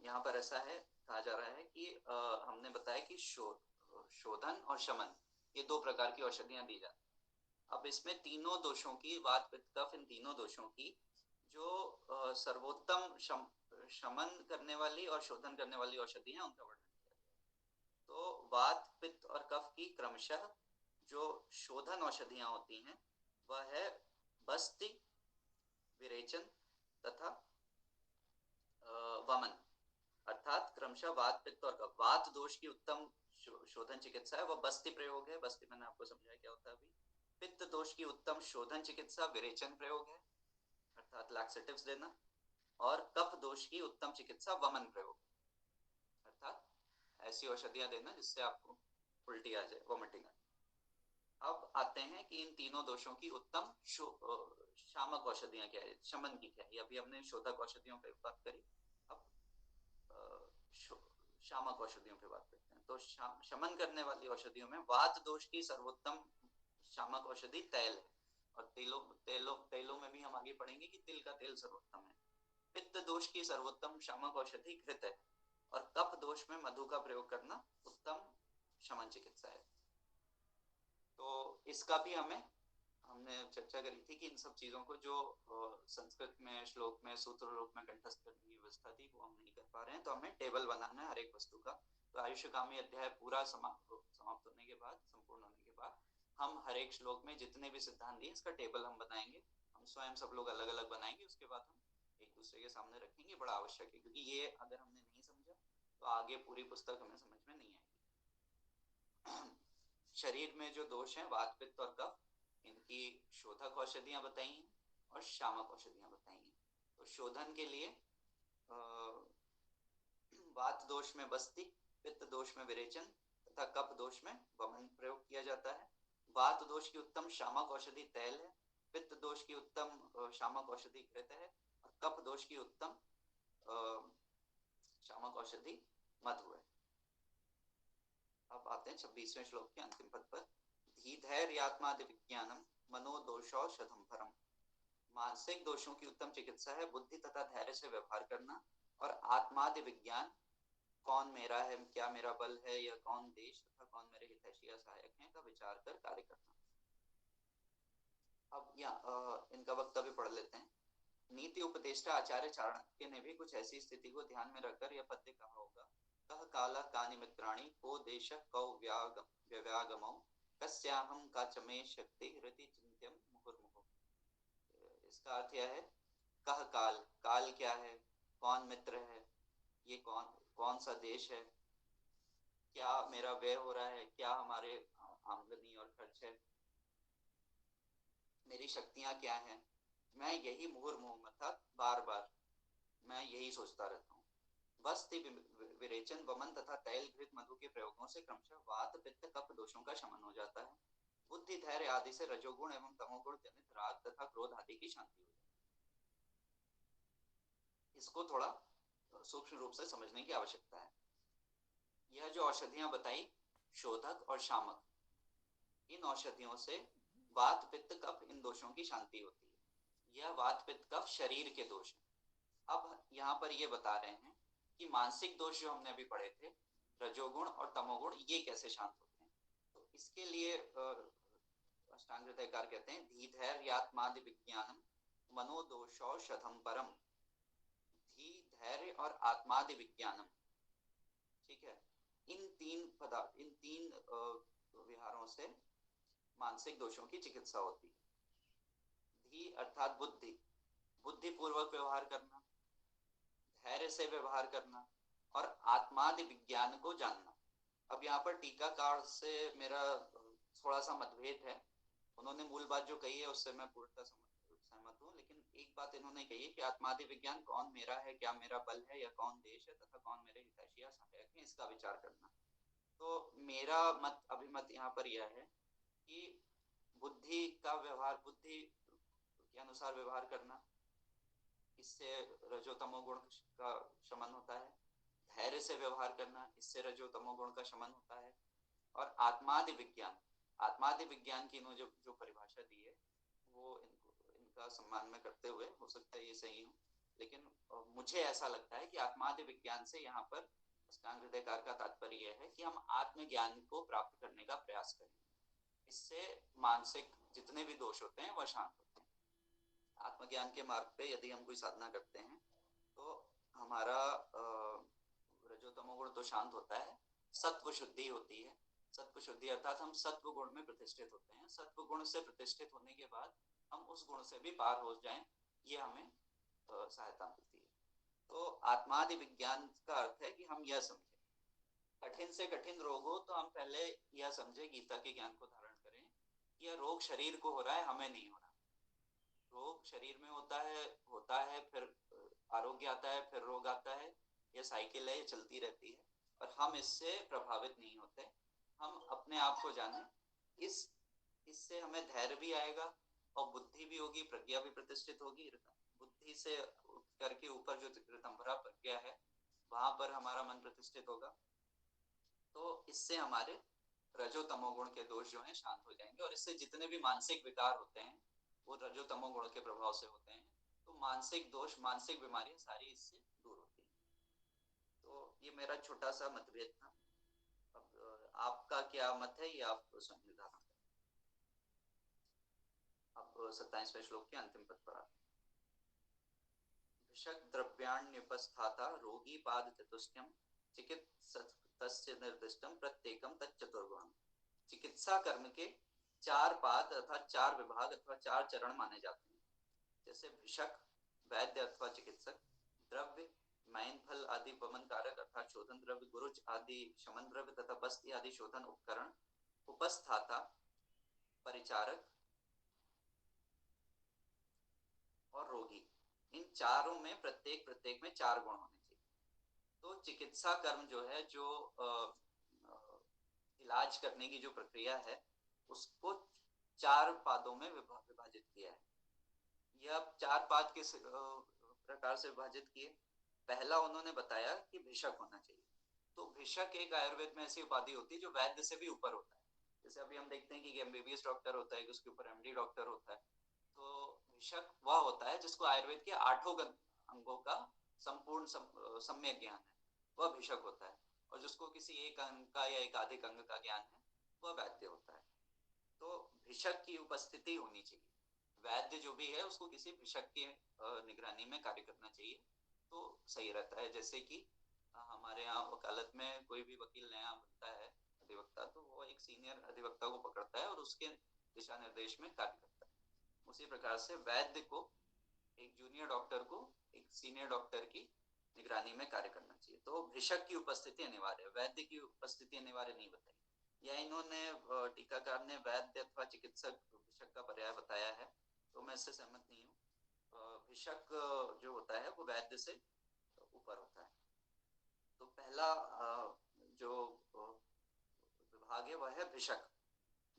यहाँ पर ऐसा है, कहा जा रहा है कि हमने बताया कि शोधन और शमन ये दो प्रकार की औषधियां दी जाती हैं। अब इसमें तीनों दोषों की, वात पित्त कफ, इन तीनों दोषों की जो सर्वोत्तम शमन करने वाली और शोधन करने वाली औषधि है उनका वर्णन किया गया। तो वात पित्त और कफ की क्रमशः जो शोधन औषधियां होती हैं वह है बस्ति, विरेचन तथा वमन। अर्थात क्रमशः वात पित्त और कफ। वात दोष की उत्तम शोधन चिकित्सा है वह बस्ति प्रयोग है, बस्ति मैंने आपको समझाया क्या होता है अभी। पित्त दोष की उत्तम शोधन चिकित्सा विरेचन प्रयोग है, अर्थात लैक्सेटिव्स देना। और कफ दोष की उत्तम चिकित्सा वमन प्रयोग, अर्थात ऐसी औषधियां देना जिससे आपको उल्टी आ जाए, वोमिटिंग आ जाए। अब आते हैं कि इन तीनों दोषों की उत्तम शामक औषधियां क्या है, शमन की क्या है। अभी हमने शोधक औषधियों पर बात करी, अब शामक औषधियों पे बात करते हैं। तो शमन करने वाली औषधियों में वात दोष की सर्वोत्तम शामक औषधि तैल है, और तेलों में भी हम आगे पढ़ेंगे कि तिल का तेल सर्वोत्तम है। पित्त दोष की सर्वोत्तम शामक औषधि घृत है, और कफ दोष में मधु का प्रयोग करना उत्तम शमन चिकित्सा है। तो इसका भी हमने चर्चा करी थी कि इन सब चीजों को जो संस्कृत में श्लोक में सूत्र रूप में कंठस्थ करने की व्यवस्था थी वो हम नहीं कर पा रहे हैं, तो हमें टेबल बनाना है हर एक वस्तु का। तो आयुष्कामी अध्याय पूरा समाप्त होने के बाद, संपूर्ण होने के बाद, हम हर एक श्लोक में जितने भी सिद्धांत दिए इसका टेबल हम बनाएंगे। हम स्वयं सब लोग अलग अलग बनाएंगे, उसके बाद हम एक दूसरे के सामने रखेंगे। बड़ा आवश्यक है, क्योंकि ये अगर हमने नहीं समझा तो आगे पूरी पुस्तक हमें समझ में नहीं आएगी। शरीर में जो दोष है वात पित्त और कफ, इनकी शोधक औषधियां बताई हैं और शामक औषधियां बताई हैं। तो शोधन के लिए वात दोष में बस्ति, पित्त दोष में विरेचन तथा कफ दोष में वमन प्रयोग किया जाता है। वात दोष की उत्तम शामक औषधि तैल है, पित्त दोष की उत्तम शामक औषधि घृत है, और कफ दोष की उत्तम शामक औषधि मधु है। अब आते हैं 26वें श्लोक के अंतिम पद पर। धीधैर्यात्मादि विज्ञानम मनोदोषौषधम परम। मानसिक दोषों की उत्तम चिकित्सा है बुद्धि तथा धैर्य से व्यवहार करना, और आत्मादि विज्ञान, कौन मेरा है, क्या मेरा बल है, या कौन देश तथा कौन मेरे हितैषी या सहायक हैं, का विचार कर कार्य करना। अब यहाँ इनका वक्तव्य पढ़ लेते हैं। नीति उपदेष्टा आचार्य चाणक्य ने भी कुछ ऐसी स्थिति को ध्यान में रखकर यह पद्य कहा होगा। कह काला कानि मित्राणि, को देश कौ व्यागमौ, कस्याहं का चमे शक्ति हृति चिंत्यम मुहुर्मुहुः। इसका अर्थ यह है, कह काल, काल क्या है, कौन मित्र है, ये कौन सा देश है, क्या मेरा व्यय हो रहा है, क्या हमारे आमदनी और खर्च है, मेरी शक्तियां क्या हैं, मैं यही मुहुर्मुहुः अर्थात बार बार मैं यही सोचता रहता हूँ। बस्ति विरेचन वमन तथा तैल घृत मधु के प्रयोगों से क्रमशः वात पित्त कफ दोषों का शमन हो जाता है। बुद्धि धैर्य आदि से रजोगुण एवं तमोगुण जनित राग तथा क्रोध आदि की शांति हो जाती है। इसको थोड़ा सूक्ष्म रूप से समझने की आवश्यकता है। यह जो औषधियां बताई, शोधक और शामक, इन औषधियों से वात पित्त कफ इन दोषों की शांति होती है। यह वात पित्त कफ शरीर के दोष है। अब यहाँ पर ये बता रहे हैं कि मानसिक दोष जो हमने अभी पढ़े थे, रजोगुण और तमोगुण, ये कैसे शांत होते हैं। तो इसके लिए अष्टांग हृदयकार कहते हैं धी धैर्यात्मादि विज्ञानम मनोदोषौषधम परम। धी, धैर्य और आत्मादि विज्ञानम, ठीक है, इन तीन विहारों से मानसिक दोषों की चिकित्सा होती है। धी अर्थात बुद्धि, बुद्धि पूर्वक व्यवहार करना, धैर्य से व्यवहार करना और आत्मादि विज्ञान को जानना। अब यहाँ पर टीकाकार से मेरा थोड़ा सा मतभेद है। उन्होंने मूल बात जो कही है उससे मैं पूर्णतः सहमत हूँ, लेकिन एक बात इन्होंने कही है कि आत्मादि विज्ञान कौन मेरा है, क्या मेरा बल है या कौन देश है तथा कौन मेरे हितैषी या सहायक है, इसका विचार करना। तो मेरा अभिमत यहाँ पर यह है कि बुद्धि का व्यवहार, बुद्धि के अनुसार व्यवहार करना, इससे रजोतमो गुण का शमन होता है। धैर्य से व्यवहार करना, इससे रजोतमो गुण का शमन होता है। और आत्मादि विज्ञान, आत्मादि विज्ञान की इन्होंने जो परिभाषा दी है वो इनका सम्मान में करते हुए, हो सकता है ये सही हो, लेकिन मुझे ऐसा लगता है कि आत्मादि विज्ञान से यहाँ पर अष्टांग हृदयकार का तात्पर्य यह है कि हम आत्मज्ञान को प्राप्त करने का प्रयास करें। इससे मानसिक जितने भी दोष होते हैं वह शांत होते हैं। आत्मज्ञान के मार्ग पे यदि हम कोई साधना करते हैं तो हमारा रजोतमो गुण तो शांत होता है, सत्व शुद्धि होती है। सत्व शुद्धि अर्थात हम सत्व गुण में प्रतिष्ठित होते हैं। सत्व गुण से प्रतिष्ठित होने के बाद हम उस गुण से भी पार हो जाएं, ये हमें सहायता मिलती है। तो आत्मादि विज्ञान का अर्थ है कि हम यह समझें, कठिन से कठिन रोग हो तो हम पहले यह समझे, गीता के ज्ञान को धारण करें कि यह रोग शरीर को हो रहा है, हमें नहीं हो रहा। रोग शरीर में होता है, फिर आरोग्य आता है, फिर रोग आता है, यह साइकिल है, ये चलती रहती है और हम इससे प्रभावित नहीं होते। हम अपने आप को जाने, इससे हमें धैर्य भी आएगा और बुद्धि भी होगी, प्रज्ञा भी प्रतिष्ठित होगी। बुद्धि से करके ऊपर जो ऋतंभरा प्रज्ञा है वहां पर हमारा मन प्रतिष्ठित होगा। तो इससे हमारे रजो तमो गुण के दोष जो हैं शांत हो जाएंगे और इससे जितने भी मानसिक विकार होते हैं वो रजो तमो गुण के प्रभाव से होते हैं। तो मानसिक दोष, मानसिक बीमारियां सारी इससे दूर होती हैं। तो ये मेरा छोटा सा मतभेद था। अब आपका क्या मत है ये आप स्वयं निर्धारण करें। अब 27वें श्लोक के अंतिम पद पर आते हैं। विषक द्रव्याण्युपस्थाता रोगी पाद चतुष्टयम चिकित्सस्य निर्दिष्टम प्रत्येकम तच्चतुर्भुवम्। चिकित्सा कर्म के 4 पाद अर्थात 4 विभाग अथवा 4 चरण माने जाते हैं। जैसे भिषक वैद्य अथवा चिकित्सक, द्रव्य मैन फल आदि वमन कारक अर्थात शोधन द्रव्य, गुरुज आदि शमन द्रव्य तथा बस्ती आदि शोधन उपकरण, उपस्थाता परिचारक और रोगी। इन चारों में प्रत्येक में 4 गुण होने चाहिए। तो चिकित्सा कर्म जो है, जो इलाज करने की जो प्रक्रिया है उसको 4 पादों में विभाजित किया है। यह 4 पाद किस प्रकार से विभाजित किए। पहला उन्होंने बताया कि भिषक होना चाहिए। तो भिषक एक आयुर्वेद में ऐसी उपाधि होती है जो वैद्य से भी ऊपर होता है। जैसे अभी हम देखते हैं कि एमबीबीएस डॉक्टर होता है, उसके ऊपर एमडी डॉक्टर होता है। तो भिषक वह होता है जिसको आयुर्वेद के 8 अंगों का संपूर्ण सम्यक ज्ञान है, वह भिषक होता है। और जिसको किसी एक अंग का या एकाधिक अंग का ज्ञान है वह वैद्य होता है। तो भिषक की उपस्थिति होनी चाहिए। वैद्य जो भी है उसको किसी भिषक की निगरानी में कार्य करना चाहिए तो सही रहता है। जैसे कि हमारे यहाँ वकालत में कोई भी वकील नया बनता है अधिवक्ता, तो वो एक सीनियर अधिवक्ता को पकड़ता है और उसके दिशा निर्देश में कार्य करता है। उसी प्रकार से वैद्य को, एक जूनियर डॉक्टर को एक सीनियर डॉक्टर की निगरानी में कार्य करना चाहिए। तो भिषक की उपस्थिति अनिवार्य है, वैद्य की उपस्थिति अनिवार्य नहीं बताई। या इन्होंने टीकाकार ने वैद्य अथवा चिकित्सक भिषक का पर्याय बताया है, तो मैं इससे सहमत नहीं हूँ। भिषक जो होता है वो वैद्य से ऊपर होता है। तो पहला जो विभाग है वह है भिषक।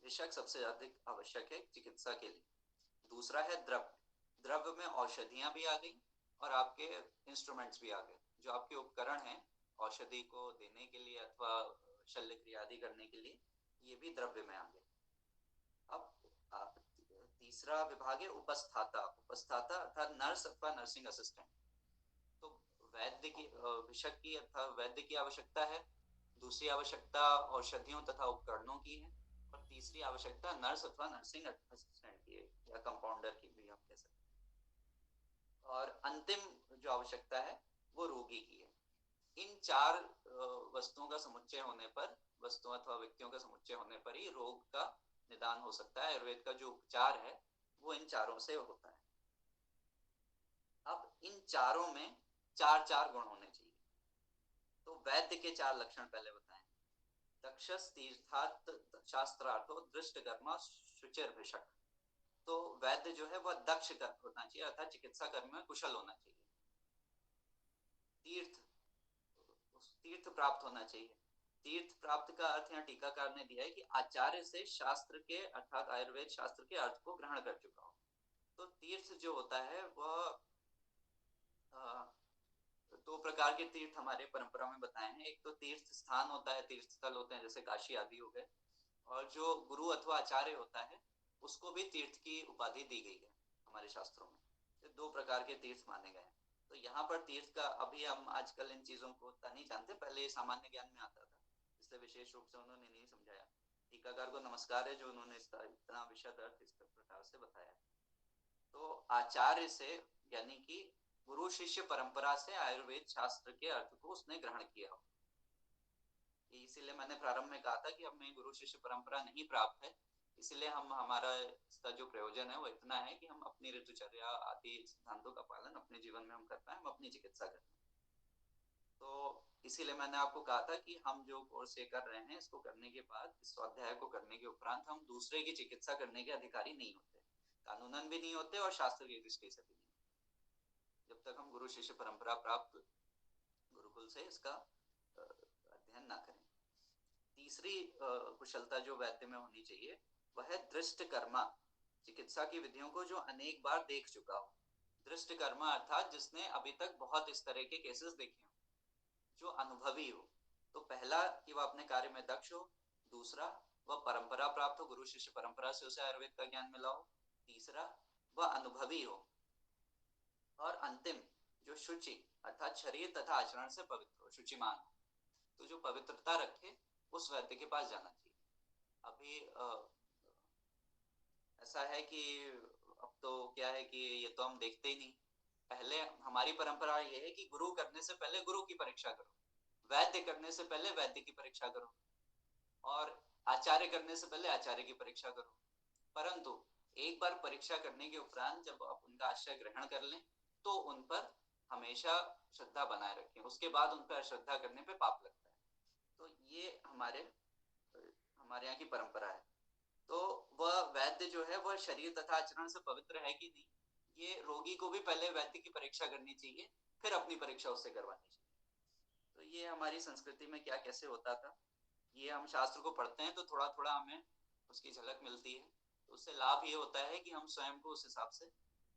भिषक सबसे अधिक आवश्यक है चिकित्सा के लिए। दूसरा है द्रव्य। द्रव्य में औषधियां भी आ गई और आपके इंस्ट्रूमेंट्स भी आ गए। जो आपके उपकरण हैं औषधि को देने के लिए अथवा शल्य क्रिया आदि करने के लिए, ये भी द्रव्य में आ गए। अब तीसरा विभाग है उपस्थाता। उपस्थाता अर्थात नर्स अथवा नर्सिंग असिस्टेंट। तो वैद्य की विषक की अथवा वैद्य की आवश्यकता है। दूसरी आवश्यकता औषधियों तथा उपकरणों की है। और तीसरी आवश्यकता नर्स अथवा नर्सिंग असिस्टेंट की है, या कंपाउंडर की भी आप कह सकते हैं। और अंतिम जो आवश्यकता है वो रोगी की है। इन चार वस्तुओं का समुच्चय होने पर, वस्तुओं अथवा व्यक्तियों का समुच्चय होने पर ही रोग का निदान हो सकता है। आयुर्वेद का जो उपचार है वो इन चारों से होता है। अब इन चारों में चार चार गुण होने चाहिए। तो वैद्य के चार लक्षण पहले बताएं। दक्षस तीर्थार्थ शास्त्रार्थो दृष्ट कर्मा शुचिर भिषक। तो वैद्य जो है वह दक्ष होना चाहिए, अर्थात चिकित्सा कर्म में कुशल होना चाहिए। तीर्थ प्राप्त होना चाहिए। तीर्थ प्राप्त का अर्थ यहाँ टीकाकार ने दिया है कि आचार्य से शास्त्र के अर्थात आयुर्वेद शास्त्र के अर्थ को ग्रहण कर चुका हो। तो तीर्थ जो होता है वह दो प्रकार के तीर्थ हमारे परंपरा में बताए हैं। एक तो तीर्थ स्थान होता है, तीर्थ स्थल होते हैं जैसे काशी आदि हो गए। और जो गुरु अथवा आचार्य होता है उसको भी तीर्थ की उपाधि दी गई है हमारे शास्त्रों में। तो दो प्रकार के तीर्थ माने गए हैं। तो यहाँ पर तीर्थ का, अभी हम आजकल इन चीजों को उतना नहीं जानते, पहले सामान्य ज्ञान में आता था, इसलिए विशेष रूप से उन्होंने नहीं समझाया। टीकाकार को नमस्कार है जो उन्होंने इसका इतना विशद अर्थ इस प्रकार से बताया। तो आचार्य से यानी कि गुरु शिष्य परंपरा से आयुर्वेद शास्त्र के अर्थ को उसने ग्रहण किया। इसीलिए मैंने प्रारंभ में कहा था कि हमें गुरु शिष्य परंपरा नहीं प्राप्त है, इसलिए हम हमारा इसका जो प्रयोजन है वो इतना है कि हम अपनी ऋतुचर्या आदि सिद्धांतों का पालन अपने जीवन में हम कर पाए, हम अपनी चिकित्सा कर पाए। तो इसीलिए मैंने आपको कहा था कि हम जो कोर्स ये कर रहे हैं इसको करने के बाद, इस स्वाध्याय को करने के उपरांत हम दूसरे की चिकित्सा करने के अधिकारी नहीं होते, कानूनन भी नहीं होते और शास्त्र की दृष्टि से भी नहीं, जब तक हम गुरु शिष्य परंपरा प्राप्त गुरुकुल से इसका अध्ययन ना करें। तीसरी कुशलता जो वैद्य में होनी चाहिए वह है दृष्ट कर्मा। चिकित्सा की विधियों को जो अनेक बार देख चुका हो। दृष्ट कर्मा अर्थात जिसने अभी तक बहुत इस तरह के केसेस देखे हो, जो अनुभवी हो। तो पहला कि वह अपने कार्य में दक्ष हो, दूसरा वह परंपरा प्राप्त हो, गुरु शिष्य परंपरा से उसे आयुर्वेद का ज्ञान मिला हो, तीसरा वह अनुभवी हो, और अंतिम जो शुचि अर्थात शरीर तथा आचरण से पवित्र हो, शुचिमान हो। तो जो पवित्रता रखे उस वैद्य के पास जाना चाहिए। अभी ऐसा है कि अब तो क्या है कि ये तो हम देखते ही नहीं। पहले हमारी परंपरा ये है कि गुरु करने से पहले गुरु की परीक्षा करो, वैद्य करने से पहले वैद्य की परीक्षा करो, और आचार्य करने से पहले आचार्य की परीक्षा करो। परंतु एक बार परीक्षा करने के उपरांत जब आप उनका आश्रय ग्रहण कर लें तो उन पर हमेशा श्रद्धा बनाए रखें, उसके बाद उन पर अश्रद्धा करने पे पाप लगता है। तो ये हमारे यहाँ की परंपरा है। तो वह वैद्य जो है वह शरीर तथा आचरण से पवित्र है कि नहीं, ये रोगी को भी पहले वैद्य की परीक्षा करनी चाहिए, फिर अपनी परीक्षा उससे करवानी चाहिए। तो ये हमारी संस्कृति में क्या कैसे होता था, ये हम शास्त्र को पढ़ते हैं तो थोड़ा थोड़ा हमें उसकी झलक मिलती है। तो उससे लाभ ये होता है कि हम स्वयं को उस हिसाब से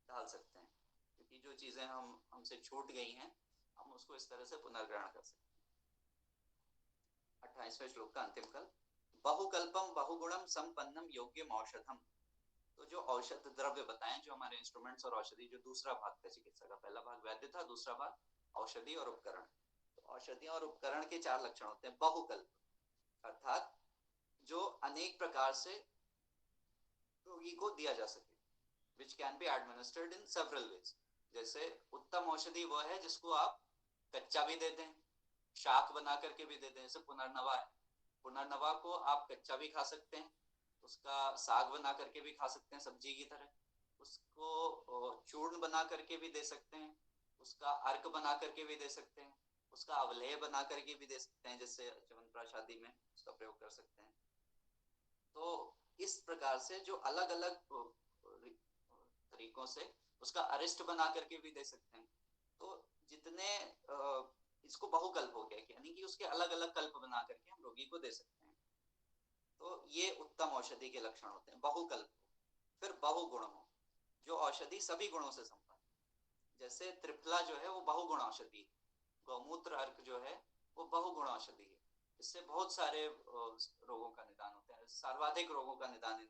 ढाल सकते हैं, क्योंकि जो चीजें हमसे छूट गई हैं हम उसको इस तरह से पुनर्ग्रहण कर सकते हैं। 28वें श्लोक का अंतिम कल, बहुकल्पम बहुगुणम संपन्नम योग्यम औषधम। तो जो औषध द्रव्य बताएं, जो हमारे इंस्ट्रूमेंट्स और औषधि, जो दूसरा भाग था चिकित्सा का, पहला भाग वैद्य था, दूसरा भाग औषधि और उपकरण। तो औषधि और उपकरण के चार लक्षण होते हैं। बहुकल्प अर्थात जो अनेक प्रकार से रोगी को दिया जा सके, which can be administered in several ways। जैसे उत्तम औषधि वह है जिसको आप कच्चा भी दे दें, शाक बना करके भी दे दें। जैसे पुनर्नवा है, पुनर्नवा को आप कच्चा भी खा सकते हैं, उसका साग बना करके भी खा सकते हैं सब्जी की तरह, उसको चूर्ण बना करके भी दे सकते हैं, उसका अर्क बना करके भी दे सकते हैं, उसका अवलेह बना करके भी दे सकते हैं, जैसे च्यवनप्राश आदि में उसका प्रयोग कर सकते हैं। तो इस प्रकार से जो अलग अलग तरीकों से उसका अरिष्ट बना करके भी दे सकते हैं। तो जितने इसको बहुकल्प हो गया, यानी कि उसके अलग अलग कल्प बना करके हम रोगी को दे सकते हैं। तो ये उत्तम औषधि के लक्षण होते हैं, बहुकल्प। फिर बहुगुण हो, जो औषधि सभी गुणों से संपन्न। जैसे त्रिफला जो है वो बहुगुण औषधि है, गौमूत्र अर्क जो है वो बहुगुण औषधि है। इससे बहुत सारे रोगों का निदान होता है, सर्वाधिक रोगों का निदान इन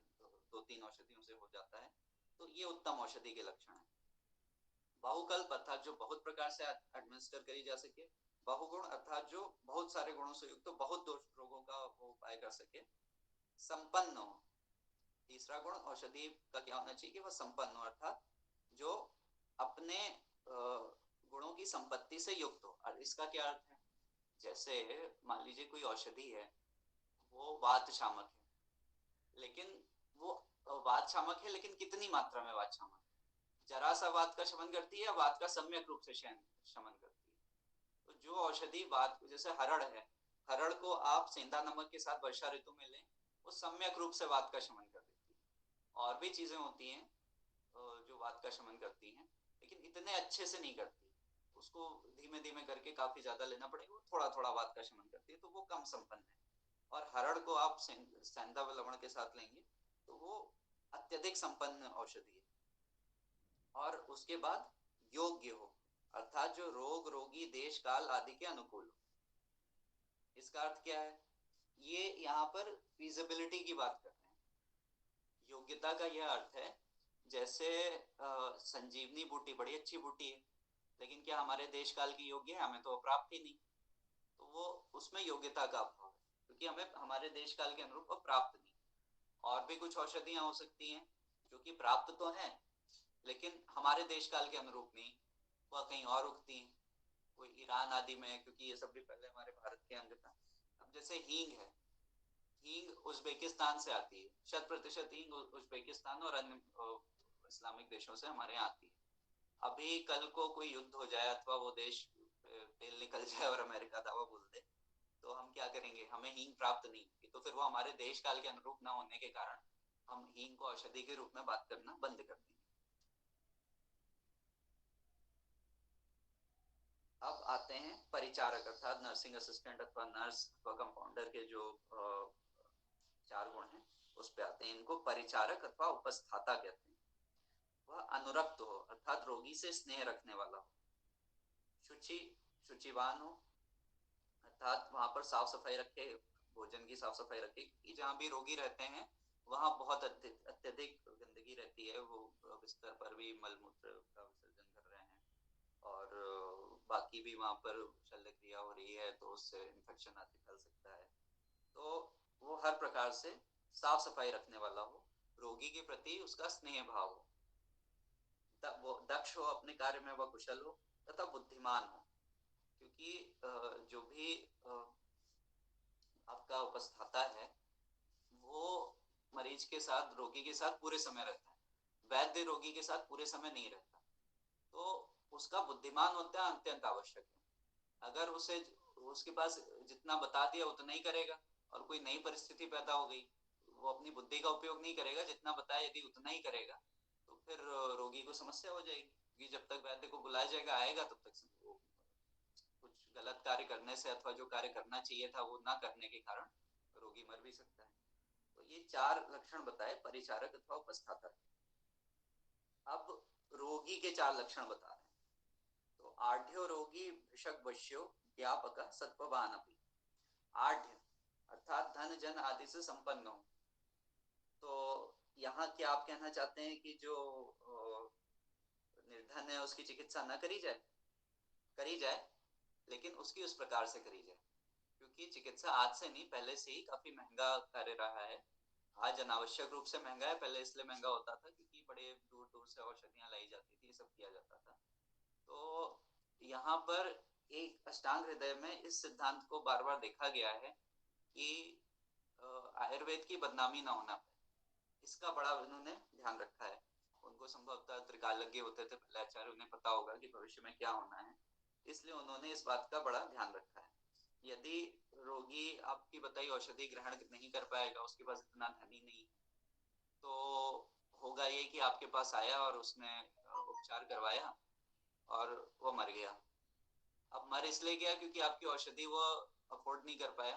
2-3 औषधियों से हो जाता है, तो ये उत्तम औषधि के लक्षण है। बाहुकल्प अर्थात जो बहुत प्रकार से एडमिनिस्टर करी जा सके। बहुगुण अर्थात जो बहुत सारे गुणों से युक्त तो बहुत रोगों का वो उपाय कर सके। संपन्न हो, तीसरा गुण औषधि का क्या होना चाहिए कि वह संपन्न हो, अर्थात जो अपने गुणों की संपत्ति से युक्त हो। और इसका क्या अर्थ है, जैसे मान लीजिए कोई औषधि है, वो वात शामक है, लेकिन वो वात शामक है, लेकिन कितनी मात्रा में वात शामक है? जरा सा वात का शमन करती है या वात का सम्यक रूप से शमन करती है? तो जो औषधि वात, जैसे हरड़ है, हरड़ को आप सेंधा नमक के साथ वर्षा ऋतु में लें, वो सम्यक रूप से वात का शमन कर देती है। और भी चीजें होती हैं जो वात का शमन करती हैं, लेकिन इतने अच्छे से नहीं करती, उसको धीमे धीमे करके काफी ज्यादा लेना पड़ेगा, वो थोड़ा थोड़ा वात का शमन करती है, तो वो कम संपन्न है। और हरड़ को आप सेंधा व लवण के साथ लेंगे तो वो अत्यधिक संपन्न औषधि है। और उसके बाद योग्य हो, अर्थात जो रोग रोगी देश काल आदि के अनुकूल हो। इसका अर्थ क्या है, ये यहाँ पर फीजिबिलिटी की बात कर रहे हैं। योग्यता का यह अर्थ है, जैसे संजीवनी बूटी बड़ी अच्छी बूटी है, लेकिन क्या हमारे देश काल की योग्य है? हमें तो प्राप्त ही नहीं, तो वो उसमें योग्यता का अभाव है, क्योंकि हमें हमारे देश काल के अनुरूप प्राप्त नहीं। और भी कुछ औषधियां हो सकती हैं जो कि प्राप्त तो हैं, लेकिन हमारे देश काल के अनुरूप नहीं, वह कहीं और उगती हैं, कोई ईरान आदि में, क्योंकि ये सब भी पहले हमारे भारत के अंग था। अब जैसे हींग है, हींग उज्बेकिस्तान से आती है, 100% हींग उज्बेकिस्तान और अन्य इस्लामिक देशों से हमारे यहाँ आती है। अभी कल को कोई युद्ध हो जाए अथवा वो देश तेल निकल जाए और अमेरिका दावा बोल दे, तो हम क्या करेंगे? हमें हींग प्राप्त नहीं होगी, तो फिर वो हमारे देश काल के अनुरूप ना होने के कारण हम हींग को औषधि के रूप में बात करना बंद कर देंगे। अब आते हैं परिचारक अर्थात नर्सिंग असिस्टेंट अथवा नर्स अथवा कंपाउंडर के जो 4 गुण हैं, उस पे आते हैं। इनको परिचारक अथवा उपस्थाता कहते हैं। वह अनुरक्त हो, अर्थात रोगी से स्नेह रखने वाला हो। शुचिवान हो, अर्थात वहां पर साफ सफाई रखे, भोजन की साफ सफाई रखे, कि जहाँ भी रोगी रहते हैं वहां बहुत अत्यधिक गंदगी रहती है, वो बिस्तर पर भी मलमूत्र का विसर्जन कर रहे हैं, और बाकी भी वहां पर शल्य क्रिया हो रही है, तो उससे इन्फेक्शन आदि फैल सकता है। तो वो हर प्रकार से साफ सफाई रखने वाला हो, रोगी के प्रति उसका स्नेह भाव हो, वो दक्ष हो, अपने कार्य में वह कुशल हो, तथा बुद्धिमान हो, क्योंकि जो भी आपका उपस्थाता है वो मरीज के साथ, रोगी के साथ पूरे समय रहता है, वैद्य रोगी के साथ पूरे समय नहीं रहता, तो उसका बुद्धिमान होता है अत्यंत आवश्यक है। अगर उसके पास जितना बता दिया उतना ही करेगा, और कोई नई परिस्थिति पैदा हो गई, वो अपनी बुद्धि का उपयोग नहीं करेगा, जितना बताया यदि उतना ही करेगा, तो फिर रोगी को समस्या हो जाएगी, क्योंकि जब तक वैद्य को बुलाया जाएगा आएगा, तब तक कुछ गलत कार्य करने से अथवा जो कार्य करना चाहिए था वो ना करने के कारण रोगी मर भी सकता है। तो ये 4 लक्षण बताए परिचारक अथवा उपस्थाता। अब रोगी के 4 लक्षण बता रहे हैं। तो आढ़्यो रोगी भिषक वश्यो व्यापक सत्ववान अपि। आढ़्य अर्थात धन जन आदि से संपन्न हो। तो यहाँ क्या आप कहना चाहते हैं कि जो निर्धन है उसकी चिकित्सा न करी जाए? करी जाए, लेकिन उसकी उस प्रकार से करी जाए, क्योंकि चिकित्सा आज से नहीं, पहले से ही काफी महंगा कार्य रहा है। आज अनावश्यक रूप से महंगा है, पहले इसलिए महंगा होता था क्योंकि बड़े दूर दूर से औषधियां लाई जाती थी, सब किया जाता था। तो यहाँ पर एक अष्टांग हृदय में इस सिद्धांत को बार बार देखा गया है कि आयुर्वेद की बदनामी ना होना पाए, इसका बड़ा उन्होंने ध्यान रखा है। उनको संभवतः त्रिकालज्ञ होते थे पहले आचार्य, उन्हें पता होगा कि भविष्य में क्या होना है, इसलिए उन्होंने इस बात का बड़ा ध्यान रखा है। यदि रोगी आपकी बताई औषधि ग्रहण नहीं कर पाएगा, उसके पास इतना धन ही नहीं, तो होगा ये कि आपके पास आया और उसने उपचार करवाया और वो मर गया। अब मर इसलिए गया क्योंकि आपकी औषधि वो अफोर्ड नहीं कर पाया।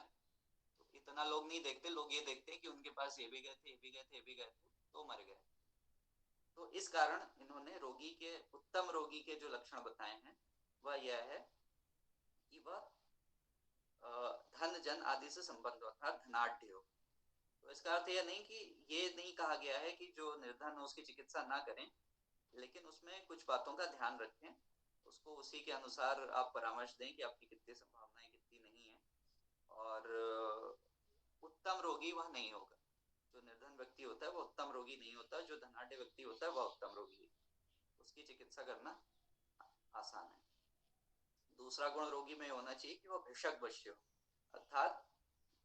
तो इतना लोग नहीं देखते, लोग ये देखते कि उनके पास ये भी गए थे, ये भी गए थे, ये भी गए थे, तो मर गए। तो इस कारण इन्होंने रोगी के, उत्तम रोगी के जो लक्षण बताए हैं वह यह है कि वह धन जन आदि से संबंध हो, अर्थात धनाढ़ हो। तो इसका अर्थ यह नहीं कि ये नहीं कहा गया है कि जो निर्धन हो उसकी चिकित्सा ना करें, लेकिन उसमें कुछ बातों का ध्यान रखें, उसको उसी के अनुसार आप परामर्श दें कि आपकी कितनी संभावनाएं कितनी नहीं है। और उत्तम रोगी वह नहीं होगा, जो निर्धन व्यक्ति होता है वो उत्तम रोगी नहीं होता, जो धनाढ्य व्यक्ति होता है वह उत्तम रोगी है, उसकी चिकित्सा करना आसान है। दूसरा गुण रोगी में होना चाहिए कि वह भिषक वश्य हो, अर्थात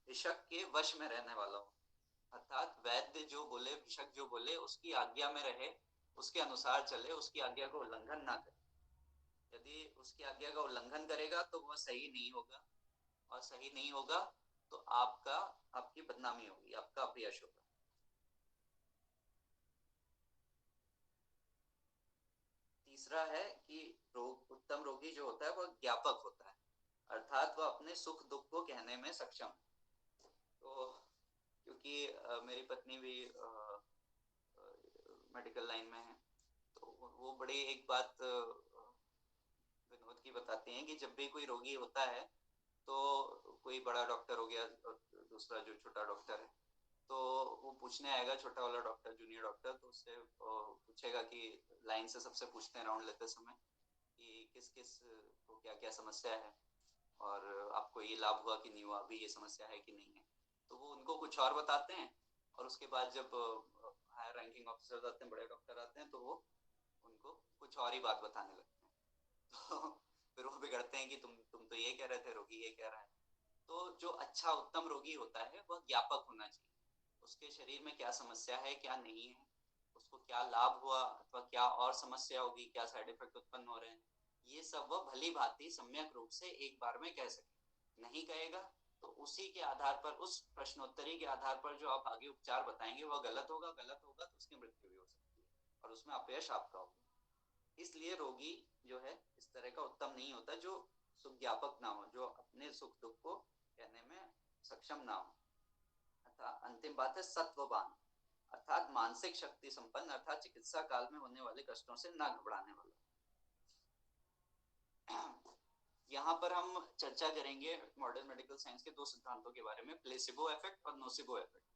भिषक के वश में रहने वाला हो, अर्थात वैद्य जो बोले, भिषक जो बोले उसकी आज्ञा में रहे, उसके अनुसार चले, उसकी आज्ञा का उल्लंघन ना करे। यदि उसकी आज्ञा का उल्लंघन करेगा तो वह सही नहीं होगा, और सही नहीं होगा तो आपकी बदनामी होगी, आपका अपयश होगा। तीसरा है कि उत्तम रोगी जो होता है वह ज्ञापक होता है, अर्थात वह अपने सुख दुख को कहने में सक्षम है। तो क्योंकि मेरी पत्नी भी मेडिकल लाइन में है, तो वो बड़ी एक बात विनोद की बताती हैं कि जब भी कोई रोगी होता है तो कोई बड़ा डॉक्टर हो गया और दूसरा जो छोटा डॉक्टर है, तो वो पूछने आएगा, छोटा वाला डॉक्टर, जूनियर डॉक्टर, तो उससे पूछेगा कि लाइन से सबसे पूछते हैं राउंड लेते समय कि किस किस को क्या क्या समस्या है और आपको ये लाभ हुआ कि नहीं हुआ, अभी ये समस्या है कि नहीं है। तो वो उनको कुछ और बताते हैं, और उसके बाद जब हायर रैंकिंग ऑफिसर आते हैं, बड़े डॉक्टर आते हैं, तो वो उनको कुछ और ही बात बताने लगते हैं। तो फिर वो बिगड़ते हैं कि तुम तो ये कह रहे थे, रोगी ये कह रहा है। तो जो अच्छा उत्तम रोगी होता है वह ज्ञापक होना चाहिए, उसके शरीर में क्या समस्या है क्या नहीं है, उसको क्या लाभ हुआ अथवा क्या और समस्या होगी, क्या साइड इफेक्ट उत्पन्न हो रहे हैं, ये सब वह भली भांति सम्यक रूप से एक बार में कह सके। नहीं कहेगा तो उसी के आधार पर, उस प्रश्नोत्तरी के आधार पर जो आप आगे उपचार बताएंगे वह गलत होगा, गलत होगा तो उसकी मृत्यु भी हो सकती है और उसमें अपयश आपका होगा। इसलिए रोगी जो है इस तरह का उत्तम नहीं होता जो सुख ज्ञापक ना हो, जो अपने सुख दुख को कहने में सक्षम ना हो। अर्थात अंतिम बात है सत्ववान, अर्थात मानसिक शक्ति संपन्न, अर्थात चिकित्सा काल में होने वाले कष्टों से ना घबराने वाला। यहाँ पर हम चर्चा करेंगे मॉडर्न मेडिकल साइंस के दो सिद्धांतों के बारे में, प्लेसिबो इफेक्ट और नोसिबो इफेक्ट।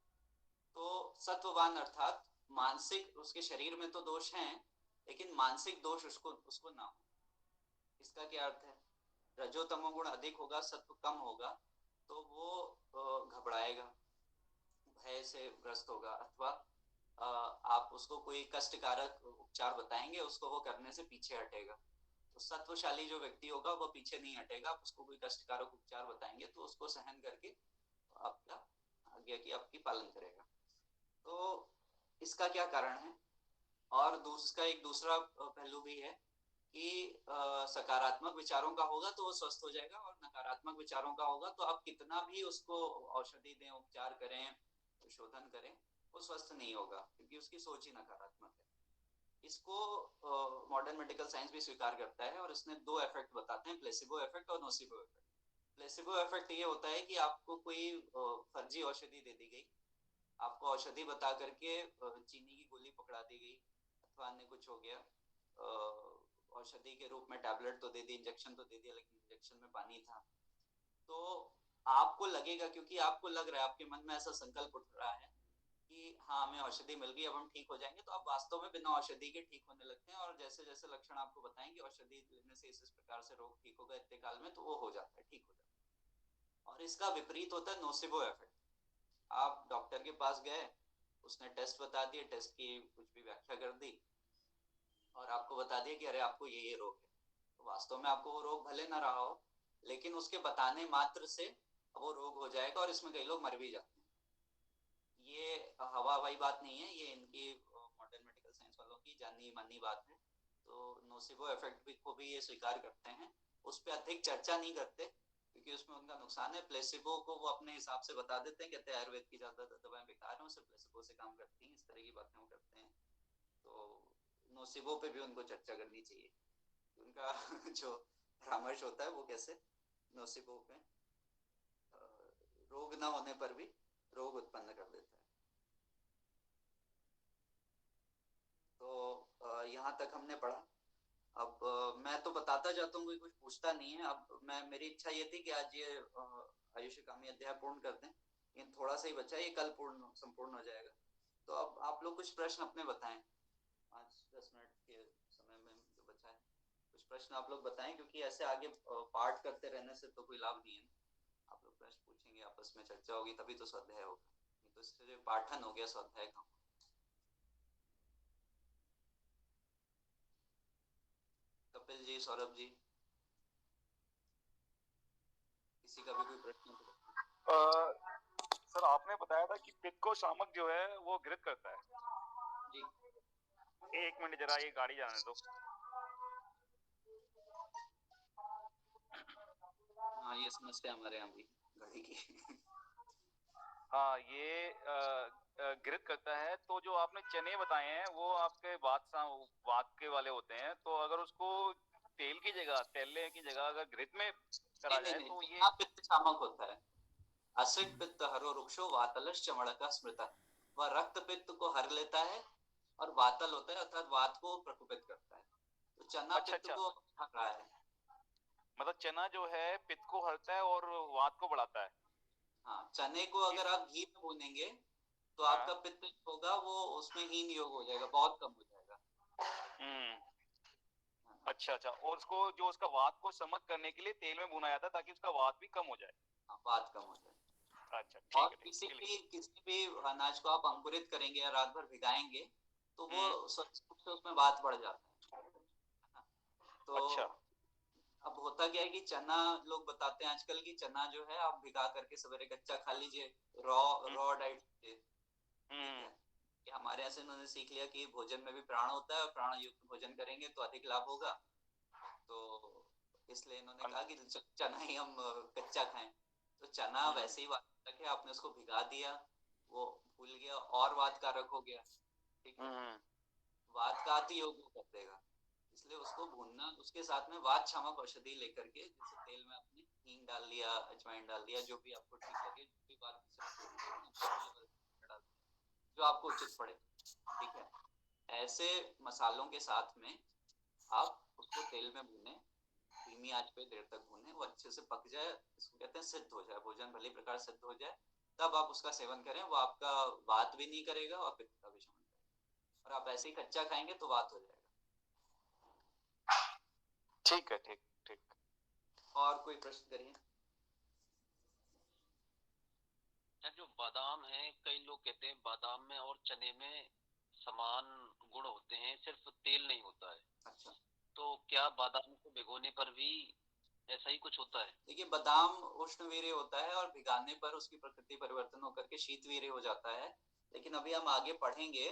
तो सत्ववान अर्थात मानसिक, उसके शरीर में तो दोष हैं लेकिन मानसिक दोष उसको ना हो। इसका क्या अर्थ है? रजो तमोगुण अधिक होगा, सत्व कम होगा, तो वो घबराएगा, भय से ग्रस्त होगा, अथवा आप उसको कोई कष्टकारक उपचार बताएंगे उसको वो करने से पीछे हटेगा। तो सत्वशाली जो व्यक्ति होगा वो पीछे नहीं हटेगा, आप उसको कोई कष्टकारक उपचार बताएंगे तो उसको सहन करके आपका आज्ञा की आपकी पालन करेगा। तो इसका क्या कारण है? और इसका एक दूसरा पहलू भी है कि सकारात्मक विचारों का होगा तो वो स्वस्थ हो जाएगा, और नकारात्मक विचारों का होगा तो आप कितना भी उसको औषधि दें, उपचार करें, शोधन करें, वो स्वस्थ नहीं होगा क्योंकि उसकी सोच ही नकारात्मक है। इसको मॉडर्न मेडिकल साइंस भी स्वीकार करता है और इसने दो इफेक्ट बताते हैं, प्लेसिबो इफेक्ट और नोसिबो इफेक्ट। प्लेसिबो इफेक्ट ये होता है कि आपको कोई फर्जी औषधि दे दी गई, आपको औषधि बता करके चीनी की गोली पकड़ा दी गई अथवा अन्य कुछ हो गया, औषधि के रूप में टैबलेट तो दे दी, इंजेक्शन तो दे दिया, लेकिन इंजेक्शन में पानी था। तो आपको लगेगा, क्योंकि आपको लग रहा है, आपके मन में ऐसा संकल्प उठ रहा है कि हाँ हमें औषधि मिल गई, अब हम ठीक हो जाएंगे, तो आप वास्तव में बिना औषधि के ठीक होने लगते हैं, और जैसे जैसे लक्षण आपको बताएंगे औषधि लेने से इस प्रकार से रोग ठीक होगा इतने काल में, तो वो हो जाता है, ठीक हो जाता है। और इसका विपरीत होता है नोसिबो इफेक्ट। आप डॉक्टर के पास गए, उसने टेस्ट बता दिए, टेस्ट की कुछ भी व्याख्या कर दी और आपको बता दिया कि अरे आपको ये रोग है। तो वास्तव में आपको वो रोग भले ना रहा हो, लेकिन उसके बताने मात्र से वो रोग हो जाएगा, और इसमें कई लोग मर भी जाते हैं। ये हवा हवाई बात नहीं है, ये इनकी मॉडर्न मेडिकल साइंस वालों की जानी मानी बात है। तो नोसिबो इफेक्ट को भी ये स्वीकार करते हैं, उस पर अधिक चर्चा नहीं करते क्योंकि उसमें उनका नुकसान है। प्लेसिबो को वो अपने हिसाब से बता देते हैं, कहते हैं आयुर्वेद की ज्यादा दवाएं बेकार हैं, सिर्फ प्लेसिबो से काम करती हैं, इस तरह की बातें वो करते हैं। तो नोसिबो पे भी उनको चर्चा करनी चाहिए, उनका जो परामर्श होता है वो कैसे नोसिबो पे रोग ना होने पर भी रोग उत्पन्न कर देता है। तो यहाँ तक हमने पढ़ा। अब मैं तो बताता जाता हूँ, कोई कुछ पूछता नहीं है। अब मेरी इच्छा ये थी कि आज ये आयुष्कामी अध्याय पूर्ण कर दें, ये थोड़ा सा ही बचा है, ये कल संपूर्ण हो जाएगा। तो अब आप लोग कुछ प्रश्न अपने बताएं, 5-10 मिनट के समय में जो बचा है कुछ प्रश्न आप लोग बताएं, क्योंकि ऐसे आगे पाठ करते रहने से तो कोई लाभ नहीं है। आप लोग प्रश्न पूछेंगे, आपस में चर्चा होगी, तभी तो स्वाध्याय होगा, नहीं तो इससे जो पाठन हो गया स्वाध्याय का। कपिल जी, सौरभ जी, किसी का भी कोई प्रश्न तो? सर आपने बताया था कि पित्त को शामक जो है वो घृत करता है जी। एक मिनट जरा ये गाड़ी जाने दो। हाँ, ये समस्या हमारे यहाँ भी घड़ी की। हाँ ये घृत करता है। तो जो आपने चने बताए हैं वो आपके वात के वाले होते हैं, तो अगर उसको तेल की जगह, तेल की जगह अगर घृत में करा जाए तो ये पित्त शामक होता है। असित पित्त हरो वृक्षो वातलश चमड़का स्मृता, वह रक्त पित्त को हर लेता है और वातल होता है अर्थात वात को प्रकोपित करता है। तो चना पित्त को हर रहा है। मतलब चना जो है पित्त को हरता है और वात को बढ़ाता है। हाँ, चने को अगर आप घी में भूनेंगे तो आपका पित्त होगा वो उसमें हीन योग हो जाएगा, बहुत कम हो जाएगा। अच्छा अच्छा, और उसको जो उसका वात को समक करने के लिए तेल में भुना जाता है ताकि उसका वात भी कम हो जाए। वात कम हो जाए। अच्छा ठीक और है। किसी भी अनाज को आप अंकुरित करेंगे या रात भर भिगाएंगे तो वो उसमें वात बढ़ जाता है। तो अच्छा। अब होता क्या है कि चना लोग बताते हैं आजकल की चना जो है आप भिगा करके सवेरे कच्चा खा लीजिए, रॉ डाइट लीजिए। ठीक है, कि हमारे यहाँ से उन्होंने सीख लिया कि भोजन में भी प्राण होता है और प्राण युक्त भोजन करेंगे तो अधिक लाभ होगा, तो इसलिए इन्होंने कहा कि चना ही हम कच्चा खाएं। तो चना वैसे ही वात कारक है, आपने उसको भिगा दिया, वो फूल गया और वात कारक हो गया। ठीक है, वात का अति योग कर देगा, इसलिए उसको भूनना, उसके साथ में वात शामक औषधि लेकर के, जैसे तेल में आपने हींग डाल लिया, अजवाइन डाल दिया, जो भी आपको ठीक लगे, जो भी बात जो आपको उचित पड़े। ठीक है, ऐसे मसालों के साथ में आप उसको तेल में भूने, धीमी आंच पे देर तक भूने, वो अच्छे से पक जाए, इसको कहते हैं सिद्ध हो जाए, भोजन भली प्रकार सिद्ध हो जाए, तब आप उसका सेवन करें। वो आपका वात भी नहीं करेगा और पित्त का भी शमन करेगा, और आप ऐसे ही कच्चा खाएंगे तो वात हो जाएगा। ठीक है, ठीक ठीक। और कोई प्रश्न करिए। जो बादाम है, कई लोग कहते हैं बादाम में और चने में समान गुण होते हैं, सिर्फ तेल नहीं होता है। अच्छा, तो क्या बादाम को भिगोने पर भी ऐसा ही कुछ होता है? देखिए, बादाम उष्णवीर्य होता है और भिगाने पर उसकी प्रकृति परिवर्तन होकर के शीतवीर्य हो जाता है। लेकिन अभी हम आगे पढ़ेंगे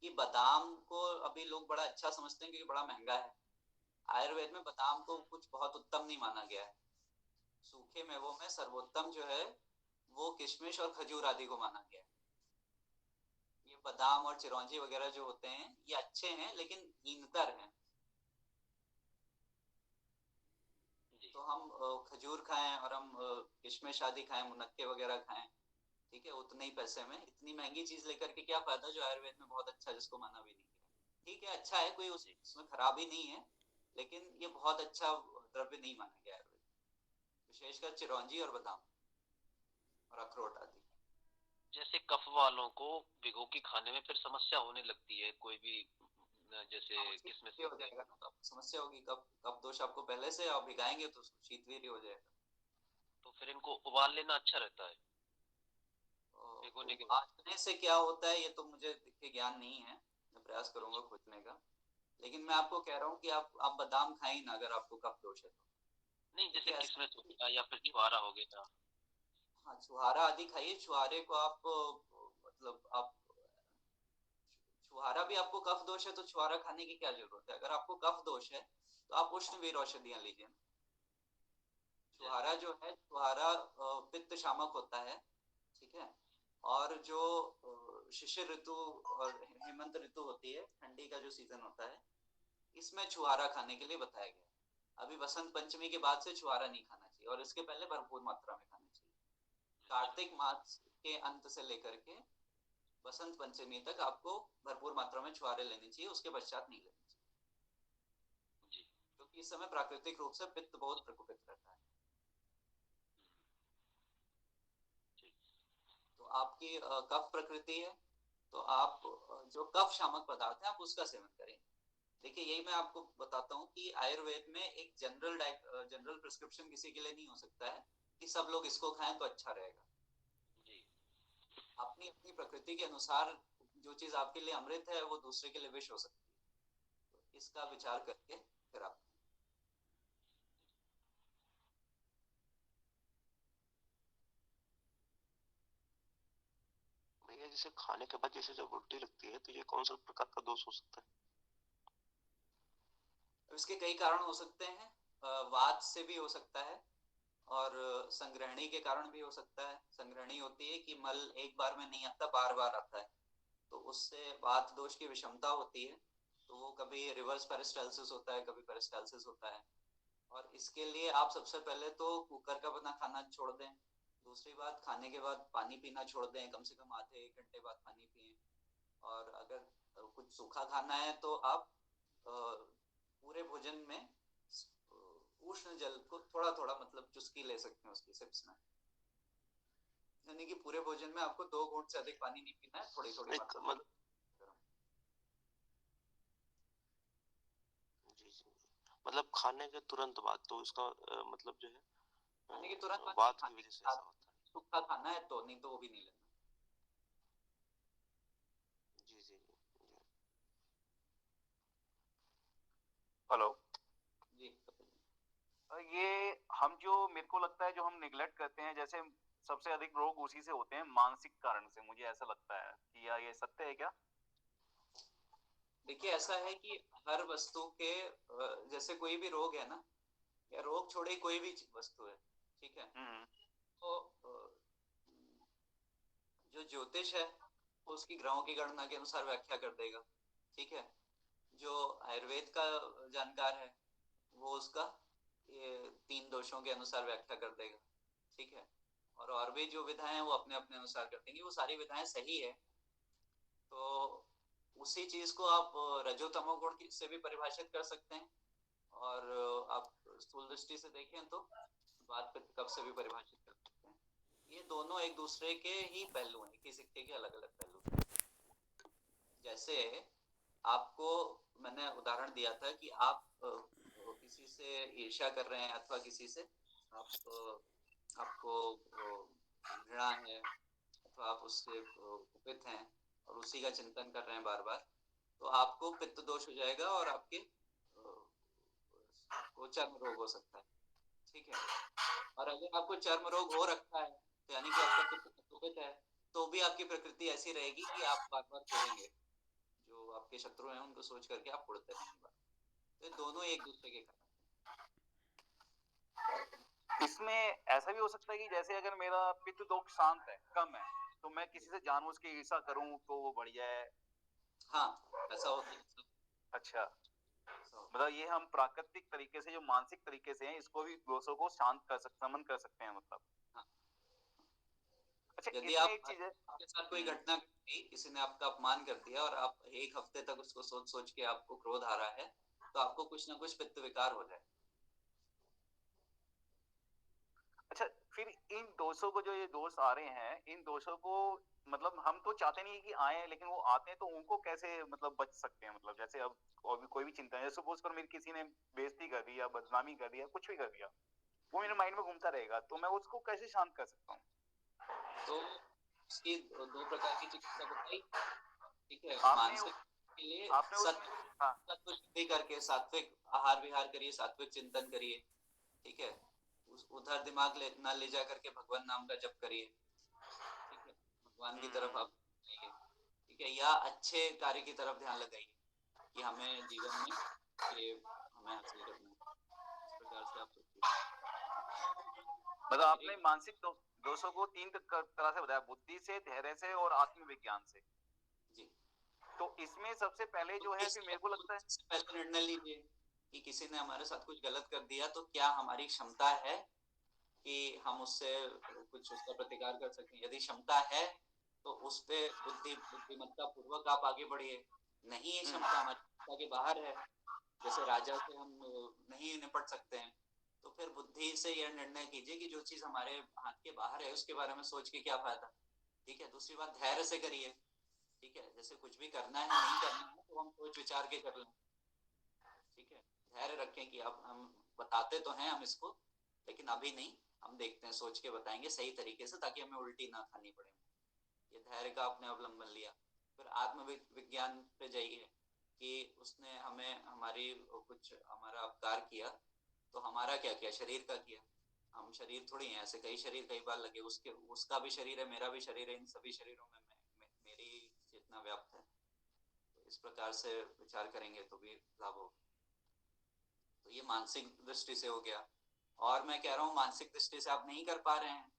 कि बादाम को अभी लोग बड़ा अच्छा समझते हैं क्योंकि बड़ा महंगा है। आयुर्वेद में बादाम को कुछ बहुत उत्तम नहीं माना गया है। सूखे मेवों में सर्वोत्तम जो है वो किशमिश और खजूर आदि को माना गया है। ये बादाम और चिरौंजी वगैरह जो होते हैं ये अच्छे हैं लेकिन हीनतर हैं। तो हम खजूर खाएं और हम किशमिश आदि खाएं, मुनक्के वगैरह खाएं, ठीक है, उतने ही पैसे में। इतनी महंगी चीज लेकर के क्या फायदा जो आयुर्वेद में बहुत अच्छा, जिसको माना भी नहीं गया। ठीक है, अच्छा है, कोई उसमें खराबी नहीं है, लेकिन ये बहुत अच्छा द्रव्य नहीं माना गया आयुर्वेद, विशेषकर चिरौंजी और बादाम और अखरोट आदि। जैसे कफ वालों को भिगो के खाने में फिर समस्या होने लगती है, कोई भी जैसे किसमिस हो जाएगा ना, तो समस्या होगी। कफ दोष आपको पहले से आप भिगाएंगे तो शीतवीर्य हो जाएगा। तो फिर इनको उबाल लेना अच्छा रहता है भिगोने के बाद। उबालने से क्या होता है ये तो मुझे देखिए ज्ञान नहीं है, मैं प्रयास करूंगा खोजने का, लेकिन मैं आपको कह रहा हूँ कि आप बादाम खाएं ना अगर आपको कफ दोष है तो। नहीं, जैसे किशमिश हो गया या फिर छुहारा हो गया। हाँ, छुहारा आदि खाइए। छुहारे को आप मतलब आप छुहारा भी, आपको कफ दोष है तो छुहारा खाने की क्या जरूरत है? अगर आपको कफ दोष है तो आप उष्णवीर औषधियां लीजिए। छुहारा जो है, छुहारा पित्त शामक होता है, ठीक है। और जो शिशिर ऋतु और हेमंत ऋतु होती है, ठंडी का जो सीजन होता है, इसमें छुहारा खाने के लिए बताया गया। अभी बसंत पंचमी के बाद से छुहारा नहीं खाना चाहिए और इसके पहले भरपूर मात्रा में खाना चाहिए। कार्तिक मास के अंत से लेकर के बसंत पंचमी तक आपको भरपूर मात्रा में छुहारे लेने चाहिए, उसके पश्चात नहीं लेने चाहिए, क्योंकि इस समय प्राकृतिक रूप से पित्त बहुत प्रकोपित रहता है। आपकी कफ प्रकृति है, तो आप जो कफ शामक पदार्थ है आप उसका सेवन करें। देखिए यही मैं आपको बताता हूँ कि आयुर्वेद में एक जनरल प्रिस्क्रिप्शन किसी के लिए नहीं हो सकता है कि सब लोग इसको खाएं तो अच्छा रहेगा। जी अपनी अपनी प्रकृति के अनुसार जो चीज आपके लिए अमृत है वो दूसरे के लिए विष हो सकती है, तो इसका विचार करके फिर आप। भैया जैसे खाने के बाद जैसे जब उल्टी लगती है तो ये कौन सा प्रकार का दोष हो सकता है? इसके कई कारण हो सकते हैं, वात से भी हो सकता है और संग्रहणी के कारण भी हो सकता है। संग्रहणी होती है कि मल एक बार में नहीं आता, बार बार आता है, तो उससे वात दोष की विषमता होती है, तो वो कभी रिवर्स पेरिस्टाल्सिस होता है, कभी पेरिस्टाल्सिस होता है। और इसके लिए आप सबसे पहले तो कुकर का बना खाना छोड़ दें। दूसरी बात, खाने के बाद पानी पीना छोड़ दें, कम से कम आधे 1 घंटे बाद पानी पिए। और अगर कुछ सूखा खाना है तो आप पूरे भोजन में उष्ण जल को थोड़ा थोड़ा मतलब चुस्की ले सकते हैं उसकी सिप्स में, यानी कि पूरे भोजन में आपको 2 घूंट से अधिक पानी नहीं पीना है, थोड़ी थोड़ी एक मात्रा में। जी जी, मतलब खाने के तुरंत बाद तो इसका मतलब जो है खाने के तुरंत बाद वात की खाने वजह के से बाद ऐसा होता है। सूखा खाना है तो, नहीं तो वो भी नहीं लेना। जी जी जी जी। हेलो। जी ये हम जो मेरे को लगता है जो हम निगलेक्ट करते हैं, जैसे सबसे अधिक रोग उसी से होते हैं, मानसिक कारण से, मुझे ऐसा लगता है कि या ये सत्य है क्या? देखिए ऐसा है कि हर वस्तु के जैसे कोई भी रोग है ना, या रोग छोड़े कोई भी वस्तु है, ठीक है, तो जो ज्योतिष है वो उसकी ग्रहों की गणना के अनुसार व्याख्या कर देगा, ठीक है। जो आयुर्वेद का जानकार है वो उसका ये 3 दोषों के अनुसार व्याख्या कर देगा, ठीक है। और भी जो विधाएं हैं वो अपने अपने अनुसार कर देंगे, वो सारी विधाएं सही है। तो उसी चीज को आप रजो तमो गुण से भी परिभाषित कर सकते हैं, और आप स्थूल दृष्टि से देखें तो बात पित्त कफ से भी परिभाषित कर सकते हैं। ये दोनों एक दूसरे के ही पहलू हैं, कि सिक्के के अलग अलग पहलू। जैसे आपको मैंने उदाहरण दिया था कि आप किसी से ईर्ष्या कर रहे हैं अथवा किसी से आपको घृणा है अथवा आप उससे कुपित हैं और उसी का चिंतन कर रहे हैं बार बार, तो आपको पित्त दोष हो जाएगा और आपको चर्म रोग हो सकता है, ठीक है। और अगर आपको चर्म रोग हो रखा है तो यानी कि आपका पित्त कुपित है, तो भी आपकी प्रकृति ऐसी रहेगी कि आप बार बार कुड़ेंगे, जो आपके शत्रु हैं उनको सोच करके आप कुड़ते रहेंगे। तो दोनों एक दूसरे के कारण। इसमें ऐसा भी हो सकता है कि जैसे अगर मेरा पित्त दोष शांत है, कम है, तो मैं किसी से जानबूझ के ईर्ष्या करूं तो वो बढ़ जाए। हाँ ऐसा होता है। अच्छा, मतलब ये हम प्राकृतिक तरीके से, जो मानसिक तरीके से हैं, इसको भी दोषों को शांत कर सकते, समन कर सकते हैं मतलब। हाँ। अच्छा, यदि इसमें एक आप चीज है, आपके साथ कोई घटना घटी, किसी ने आपका अपमान कर दिया और आप 1 हफ्ते तक उसको सोच सोच के आपको क्रोध आ रहा है, तो आपको कुछ ना कुछ पित्त विकार हो जाए। अच्छा, फिर इन दोषों को, जो ये दोष आ रहे हैं, इन दोषों को मतलब हम तो चाहते नहीं कि आए, लेकिन वो आते हैं, तो उनको कैसे मतलब बच सकते हैं? मतलब जैसे अब कोई भी चिंता है, सपोज कर मेरी किसी ने बेइज्जती कर दी या बदनामी कर दिया, कुछ भी कर दिया, वो मेरे माइंड में घूमता रहेगा, तो मैं उसको कैसे शांत कर सकता हूँ? तो इसकी 2 प्रकार की चिकित्सा बताई, ठीक है। आपने मानसिक के लिए आपने उसमें, हाँ, सत्व शुद्धि करके सात्विक आहार विहार करिए, सात्विक चिंतन करिए, ठीक है। उधर दिमाग न ले जा करके भगवान नाम का जप करिए, ठीक है। भगवान की तरफ आप जाइए, ठीक है। या अच्छे कार्य की तरफ ध्यान लगाइए कि हमें जीवन में ये हमें हासिल करना है, इस प्रकार से आप सोचिए। मतलब आपने मानसिक दोषों को 3 तरह से बताया, बुद्धि से, धैर्य से और आत्मविज्ञान से। जी। तो इसमें सबसे पहले जो है, फिर मेरे को लगता है, पहले निर्णय लीजिए कि किसी ने हमारे साथ कुछ गलत कर दिया, तो क्या हमारी क्षमता है कि हम उससे कुछ उसका प्रतिकार कर सकें। यदि क्षमता है तो उस पे बुद्धिमत्ता पूर्वक आप आगे बढ़िए। नहीं ये क्षमता हमारी क्षमता के बाहर है, जैसे राजा से हम नहीं निपट सकते हैं, तो फिर बुद्धि से यह निर्णय कीजिए कि जो चीज हमारे हाथ के बाहर है उसके बारे में सोच के क्या फायदा, ठीक है। दूसरी बात, धैर्य से करिए। ठीक है, जैसे कुछ भी करना है नहीं करना है तो हम सोच विचार के कर लें। ठीक है, धैर्य रखें कि अब हम बताते तो हैं हम इसको, लेकिन अभी नहीं, हम देखते हैं, सोच के बताएंगे सही तरीके से, ताकि हमें उल्टी ना खानी पड़े। ये धैर्य का आपने अवलंबन लिया। फिर आत्मविज्ञान पे जाइए कि उसने हमें हमारी कुछ हमारा अपकार किया, तो हमारा क्या किया, शरीर का किया। हम शरीर थोड़ी हैं, ऐसे कई शरीर कई बार लगे, उसके उसका भी शरीर है, मेरा भी शरीर है, इन सभी शरीरों में मेरी चेतना व्याप्त है। तो इस प्रकार से विचार करेंगे तो भी लाभ होगा। तो ये मानसिक दृष्टि से हो गया। और मैं कह रहा हूँ मानसिक दृष्टि से आप नहीं कर पा रहे हैं,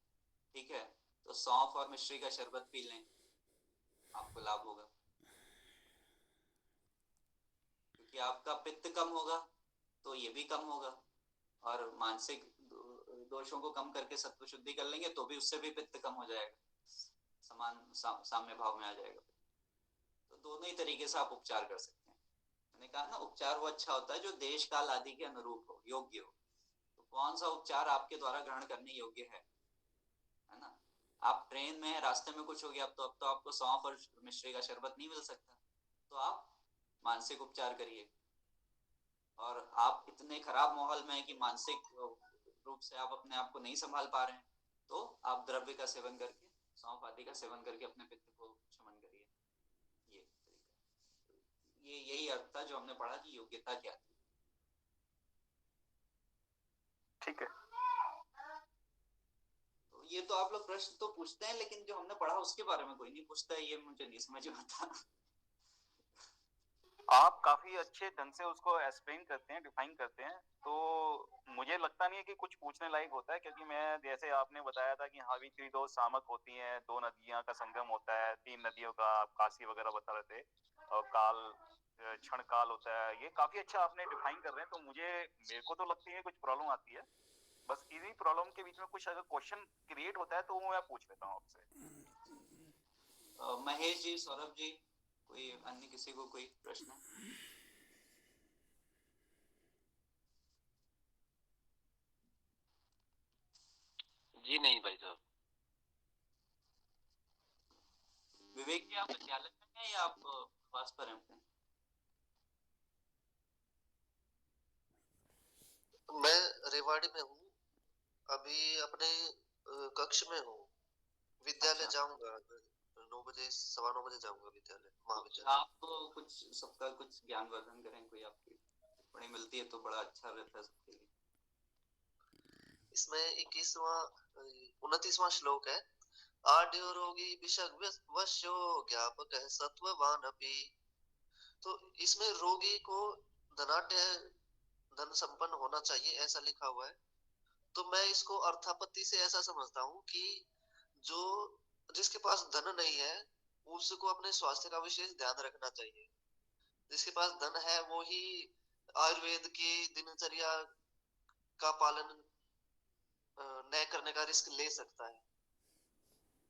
ठीक है, तो सौंफ और मिश्री का शरबत पी लें, आपको लाभ होगा। क्योंकि आपका पित्त कम होगा तो ये भी कम होगा, और मानसिक दोषों को कम करके सत्व शुद्धि कर लेंगे तो भी उससे भी पित्त कम हो जाएगा, साम्य भाव में आ जाएगा। तो दोनों ही तरीके से आप उपचार कर सकते हैं। मैंने कहा ना, उपचार वो अच्छा होता है जो देश काल आदि के अनुरूप हो, योग्य हो। तो कौन सा उपचार आपके द्वारा ग्रहण करने योग्य है ना। आप ट्रेन में, रास्ते में कुछ हो गया, अब तो आपको सौंफ और मिश्री का शरबत नहीं मिल सकता, तो आप मानसिक उपचार करिए। और आप इतने खराब माहौल में है कि मानसिक रूप से आप अपने आप को नहीं संभाल पा रहे हैं, तो आप द्रव्य का सेवन करके, सौंफ आदि का सेवन करके अपने पित्त को शमन करिए। ये तरीका, ये यही अर्थ था जो हमने पढ़ा कि योग्यता क्या थी। ठीक है। तो ये तो आप लोग प्रश्न तो पूछते हैं, लेकिन जो हमने पढ़ा उसके बारे में कोई नहीं पूछता है, ये मुझे नहीं समझ में आता। आप काफी अच्छे ढंग से उसको एक्सप्लेन करते हैं, डिफाइन करते हैं, तो मुझे लगता नहीं है कि कुछ पूछने लायक होता है, क्योंकि मैं, जैसे आपने बताया था कि हावी दो सामक होती हैं, दो नदियां का संगम होता है, तीन नदियों का आप काशी वगैरह बता रहे थे, और काल, क्षण काल होता है, ये काफी अच्छा आपने डिफाइन कर रहे हैं। तो मेरे को तो लगती है कुछ प्रॉब्लम आती है, बस इन्हीं प्रॉब्लम के बीच में कुछ अगर क्वेश्चन क्रिएट होता है तो वो मैं पूछ लेता हूँ आपसे। महेश जी, सौरभ जी, कोई अन्य किसी को कोई प्रश्न? जी नहीं भाई साहब। विवेक जी, आप विद्यालय में हैं या आप आवास पर हैं अपने? मैं रेवाड़ी में हूँ, अभी अपने कक्ष में हूँ। विद्यालय अच्छा। जाऊंगा 9 बजे, 9:15 बजे जाऊंगा विद्यालय, महाविद्यालय। आप तो कुछ सबका कुछ ज्ञानवर्धन करें, कोई आपकी टिप्पणी मिलती है तो बड़ा अच्छा रहता है सबके लिए। इसमें 29वां श्लोक है, आड्यो रोगी विषग वश्यो ज्ञापक है सत्ववान अपि। तो इसमें रोगी को धनाढ्य, धन संपन्न होना चाहिए, ऐसा लिखा हुआ है। तो मैं इसको अर्थापत्ति से ऐसा समझता हूँ कि जो जिसके पास धन नहीं है उसको अपने स्वास्थ्य का विशेष ध्यान रखना चाहिए। जिसके पास धन है वो ही आयुर्वेद की दिनचर्या का पालन न करने का रिस्क ले सकता है।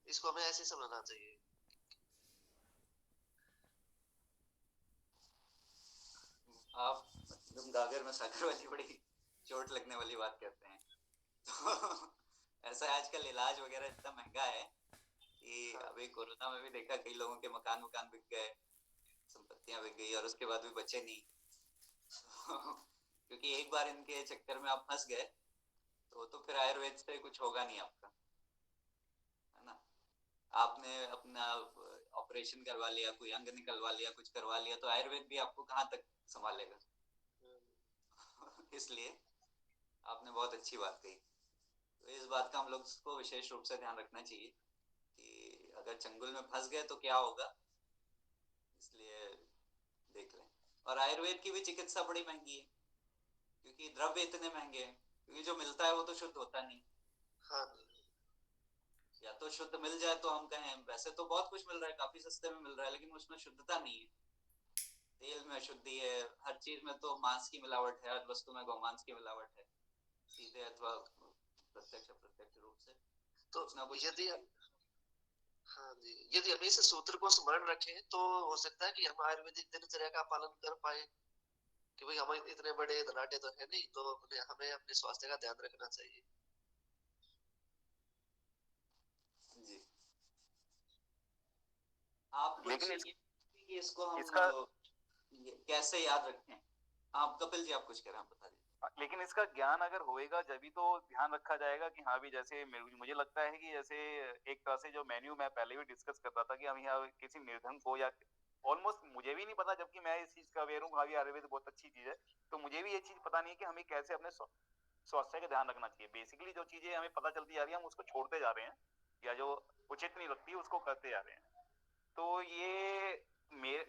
इसको हमें ऐसे समझना चाहिए। आप तुम गागर में साकर वाली बड़ी चोट लगने वाली बात कहते हैं। तो ऐसा आजकल इलाज वगैरह इतना महंगा है कि अभी कोरोना में भी देखा, कई लोगों के मकान बिक गए, संपत्तियां बिक गई, और उसके बाद भी बचे नहीं। क्योंकि एक बार इनके चक्कर में आप फंस गए तो फिर आयुर्वेद से कुछ होगा नहीं आपका, है ना। आपने अपना ऑपरेशन करवा लिया, कोई अंग निकलवा लिया, कुछ करवा लिया, तो आयुर्वेद भी आपको कहाँ तक संभालेगा। इसलिए आपने बहुत अच्छी बात कही। तो इस बात का हम लोग को विशेष रूप से ध्यान रखना चाहिए कि अगर चंगुल में फंस गए तो क्या होगा, इसलिए देख लें। और आयुर्वेद की भी चिकित्सा बड़ी महंगी है, क्योंकि द्रव्य इतने महंगे हैं, क्योंकि जो मिलता है वो तो शुद्ध होता नहीं। हाँ, या तो शुद्ध मिल जाए तो हम कहें, वैसे तो बहुत कुछ मिल रहा है, काफी सस्ते में मिल रहा है, लेकिन उसमें शुद्धता नहीं है। तेल में अशुद्धि है, हर चीज में तो मांस की मिलावट है, हर वस्तु में गौमांस की मिलावट है, सीधे अथवा प्रत्यक्ष अप्रत्यक्ष रूप से तो कुछ ना कुछ। यदि हाँ जी, यदि हम इस सूत्र को स्मरण रखें तो हो सकता है कि हम आयुर्वेदिक दिनचर्या का पालन कर पाए, कि भाई हम इतने बड़े धनाढ्य तो है नहीं, तो हमें अपने स्वास्थ्य का ध्यान रखना चाहिए। जी। लेकिन कि इसको हम इसका कैसे याद रखें। आप कपिल जी, आप कुछ कह रहे हैं, आप बता दीजिए। लेकिन इसका ज्ञान अगर होएगा जब तो ध्यान रखा जाएगा कि हाँ भी, जैसे मुझे लगता है कि जैसे एक तरह से जो मेन्यू मैं पहले भी डिस्कस कर रहा था कि हम यहाँ किसी निर्धन को या ऑलमोस्ट मुझे भी नहीं पता, जबकि मैं इस चीज का अवेयर हूँ, भावी आयुर्वेद बहुत अच्छी चीज है, तो मुझे भी ये चीज पता नहीं है कि हमें कैसे अपने स्वास्थ्य का ध्यान रखना चाहिए। बेसिकली जो चीजें हमें पता चलती जा रही है हम उसको छोड़ते जा रहे हैं, या जो उचित नहीं लगती उसको करते जा रहे हैं। तो ये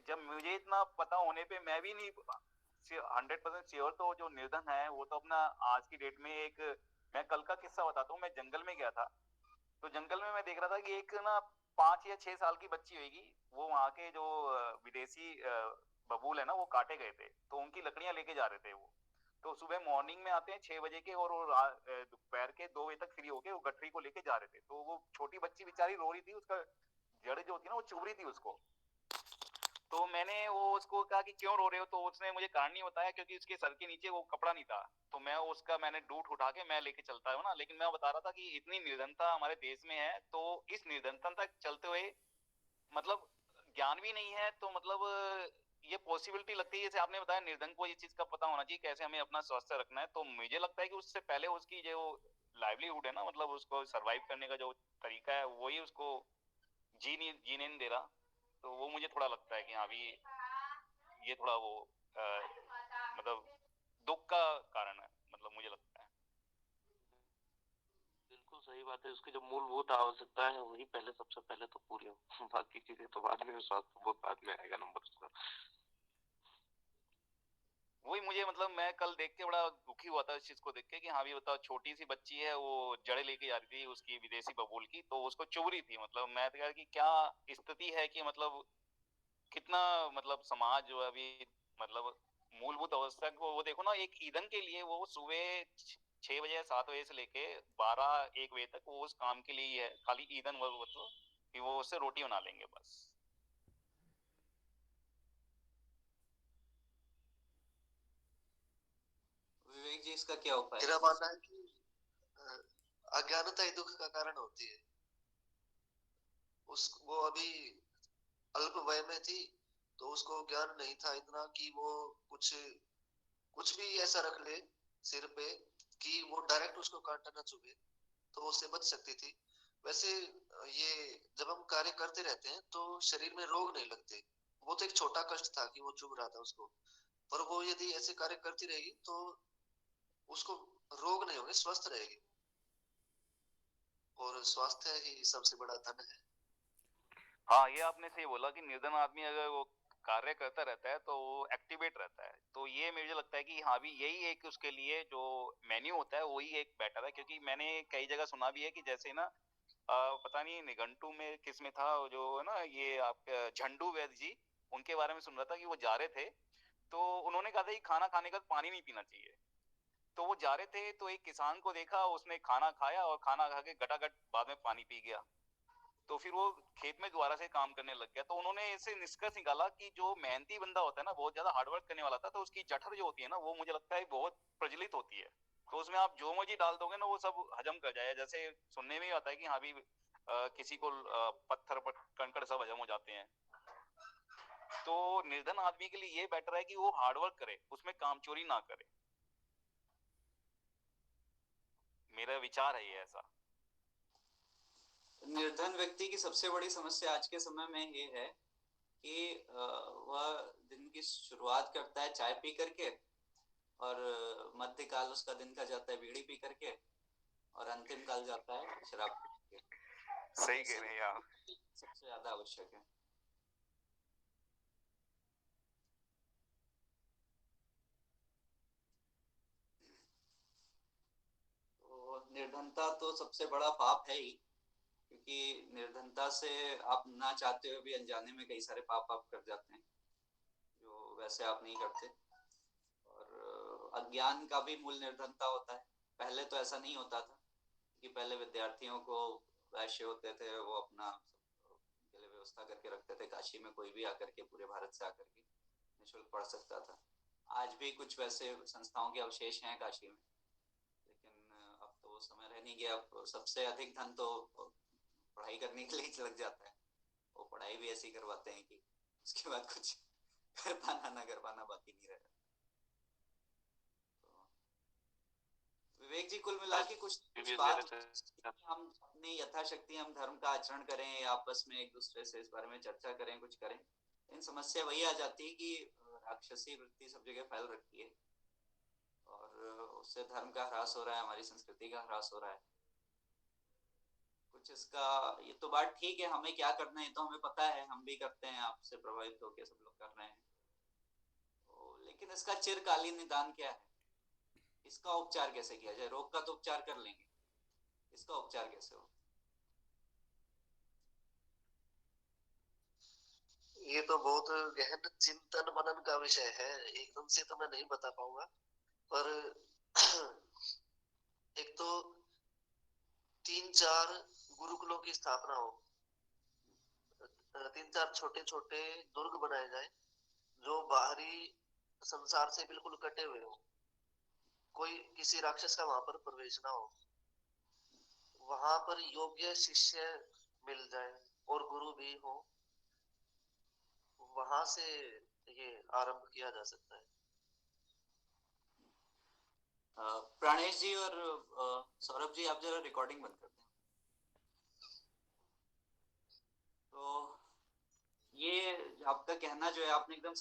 जब मुझे इतना पता होने पे मैं भी नहीं 100% श्योर, तो जो निर्धन है वो तो अपना आज की डेट में एक, मैं कल का किस्सा बताता हूँ। मैं जंगल में गया था, तो जंगल में मैं देख रहा था कि एक ना 5 या 6 साल की बच्ची होगी, वो वहाँ के जो विदेशी बबूल है ना, वो काटे गए थे, तो उनकी लकड़ियां लेके जा रहे थे वो। तो सुबह मॉर्निंग में आते हैं 6 बजे के, और वो दोपहर के 2 बजे तक फ्री होके वो गठरी को लेके जा रहे थे। तो वो छोटी बच्ची बेचारी रो रही थी, उसका जड़ जो होती है ना वो चुभ रही थी उसको। तो मैंने वो उसको कहा कि क्यों रो रहे हो, तो उसने मुझे कारण नहीं बताया, क्योंकि उसके सर के नीचे वो कपड़ा नहीं था। तो मैंने डूट उठा के मैं लेके चलता हूँ ना, लेकिन मैं बता रहा था कि इतनी निर्धनता हमारे देश में है, तो इस निर्धनता तक चलते हुए मतलब ज्ञान भी नहीं है, तो मतलब ये पॉसिबिलिटी लगती है, जैसे आपने बताया निर्धन को ये चीज का पता होना चाहिए कैसे हमें अपना स्वास्थ्य रखना है। तो मुझे लगता है कि उससे पहले उसकी जो लाइवलीहुड है ना, मतलब उसको सरवाइव करने का जो तरीका है वही उसको जीने नहीं दे रहा। तो वो मुझे थोड़ा लगता है कि हाँ भी ये थोड़ा वो मतलब दुख का कारण है, मतलब मुझे लगता है। बिल्कुल सही बात है। उसकी जो मूलभूत आवश्यकता है वही पहले, सबसे पहले तो पूरी हो। बाकी चीजें तो बाद में, स्वास्थ्य बहुत बाद में आएगा नंबर उसका। वही मुझे मतलब मैं कल देख के बड़ा दुखी हुआ था इस चीज को देख के कि हाँ भी बताओ, छोटी सी बच्ची है, वो जड़े लेके जा रही थी उसकी विदेशी बबूल की, तो उसको चुभ रही थी। मतलब मैं तो कहा कि क्या स्थिति है कि मतलब कितना मतलब समाज जो है अभी मतलब मूलभूत अवस्था को वो देखो ना, एक ईंधन के लिए वो सुबह 6 बजे या 7 बजे से लेके 12-1 बजे तक वो उस काम के लिए ही है, खाली ईंधन मतलब कि वो उससे रोटी बना लेंगे बस। विवेक जी, इसका क्या उपाय मेरा है? मानना है कि अज्ञानता ही दुख का कारण होती है। वो अभी अल्प वय में थी, तो उसको ज्ञान नहीं था इतना कि वो कुछ कुछ भी ऐसा रख ले सिर पे कि वो डायरेक्ट उसको कांटा ना चुभे, तो वो उससे बच सकती थी। वैसे ये जब हम कार्य करते रहते हैं तो शरीर में रोग नहीं लगते। वो तो एक छोटा कष्ट था कि वो चुभ रहा था उसको, पर वो यदि ऐसे कार्य करती रहेगी तो उसको रोग नहीं होंगे, स्वस्थ रहेगी। और स्वास्थ्य ही सबसे बड़ा धन है। हाँ, ये आपने सही बोला कि निर्धन आदमी अगर वो कार्य करता रहता है तो वो एक्टिवेट रहता है। तो ये मुझे लगता है कि हाँ भी यही एक उसके लिए जो मेन्यू होता है वही एक बेटर है, क्योंकि मैंने कई जगह सुना भी है कि जैसे ना पता नहीं निघंटू में किस में था, जो है ना ये आप झंडू वैद्य जी, उनके बारे में सुन रहा था कि वो जा रहे थे, तो उन्होंने कहा था कि खाना खाने का पानी नहीं पीना चाहिए। तो वो जा रहे थे तो एक किसान को देखा, उसने खाना खाया और खाना खा के गटागट बाद में पानी पी गया। तो फिर वो खेत में दोबारा से काम करने लग गया। तो उन्होंने इससे निष्कर्ष निकाला कि जो मेहनती बंदा होता है ना, बहुत ज्यादा हार्डवर्क करने वाला था, तो उसकी जठर जो होती है ना वो मुझे लगता है बहुत प्रज्वलित होती है। तो उसमें आप जो मर्जी डाल दोगे ना वो सब हजम कर जाएगा। जैसे सुनने में ही आता है कि हाँ भी किसी को पत्थर पर कंकड़ सब हजम हो जाते हैं। तो निर्धन आदमी के लिए ये बेटर है कि वो हार्डवर्क करे, उसमें कामचोरी ना करे। मेरा विचार है ये ऐसा। निर्धन व्यक्ति की सबसे बड़ी समस्या आज के समय में ये है कि वह दिन की शुरुआत करता है चाय पी करके, और मध्य काल उसका दिन का जाता है बीड़ी पी करके, और अंतिम काल जाता है शराब पी करके। सही कह रहे हैं आप। सबसे ज्यादा आवश्यक है। तो निर्धनता तो सबसे बड़ा पाप है ही, क्योंकि निर्धनता से आप ना चाहते हुए भी अनजाने में कई सारे पाप आप कर जाते हैं जो वैसे आप नहीं करते। और अज्ञान का भी मूल निर्धनता होता है। पहले तो ऐसा नहीं होता था कि पहले विद्यार्थियों को वैश्य होते थे, वो अपना के लिए व्यवस्था करके रखते थे, काशी में कोई भी आकर के पूरे भारत से आकर के निःशुल्क पढ़ सकता था। आज भी कुछ वैसे संस्थाओं के अवशेष हैं काशी में, लेकिन अब तो वो समय रह नहीं गया। अब सबसे अधिक धन तो पढ़ाई करने के लिए लग जाता है, वो पढ़ाई भी ऐसी करवाते हैं कि उसके बाद कुछ कर पाना ना कर पाना बाकी नहीं रहा। तो विवेक जी, कुल मिला के कुछ बात हम अपनी यथाशक्ति हम धर्म का आचरण करें, आपस में एक दूसरे से इस बारे में चर्चा करें, कुछ करें। इन समस्या वही आ जाती है कि राक्षसी वृत्ति सब जगह फैल रखी है और उससे धर्म का ह्रास हो रहा है, हमारी संस्कृति का ह्रास हो रहा है। कुछ इसका ये तो बात ठीक है, हमें क्या करना है तो हमें पता है, हम भी करते हैं, आपसे प्रभावित होकर सब लोग कर रहे हैं। तो लेकिन इसका चिरकालीन निदान क्या है, इसका उपचार कैसे किया जाए? रोग का तो उपचार कर लेंगे, इसका उपचार कैसे हो? ये तो बहुत गहन चिंतन मनन का विषय है, एकदम से तो मैं नहीं बता पाऊंगा। पर एक तो 3-4 गुरुकुलों की स्थापना हो, 3-4 छोटे छोटे दुर्ग बनाए जाए जो बाहरी संसार से बिल्कुल कटे हुए हो, कोई किसी राक्षस का वहां पर प्रवेश ना हो, वहां पर योग्य शिष्य मिल जाए और गुरु भी हो, वहां से ये आरंभ किया जा सकता है। प्राणेश जी और सौरभ जी, आप जरा रिकॉर्डिंग बंद कर दें। तो ये आपका कहना जो है आपने एकदम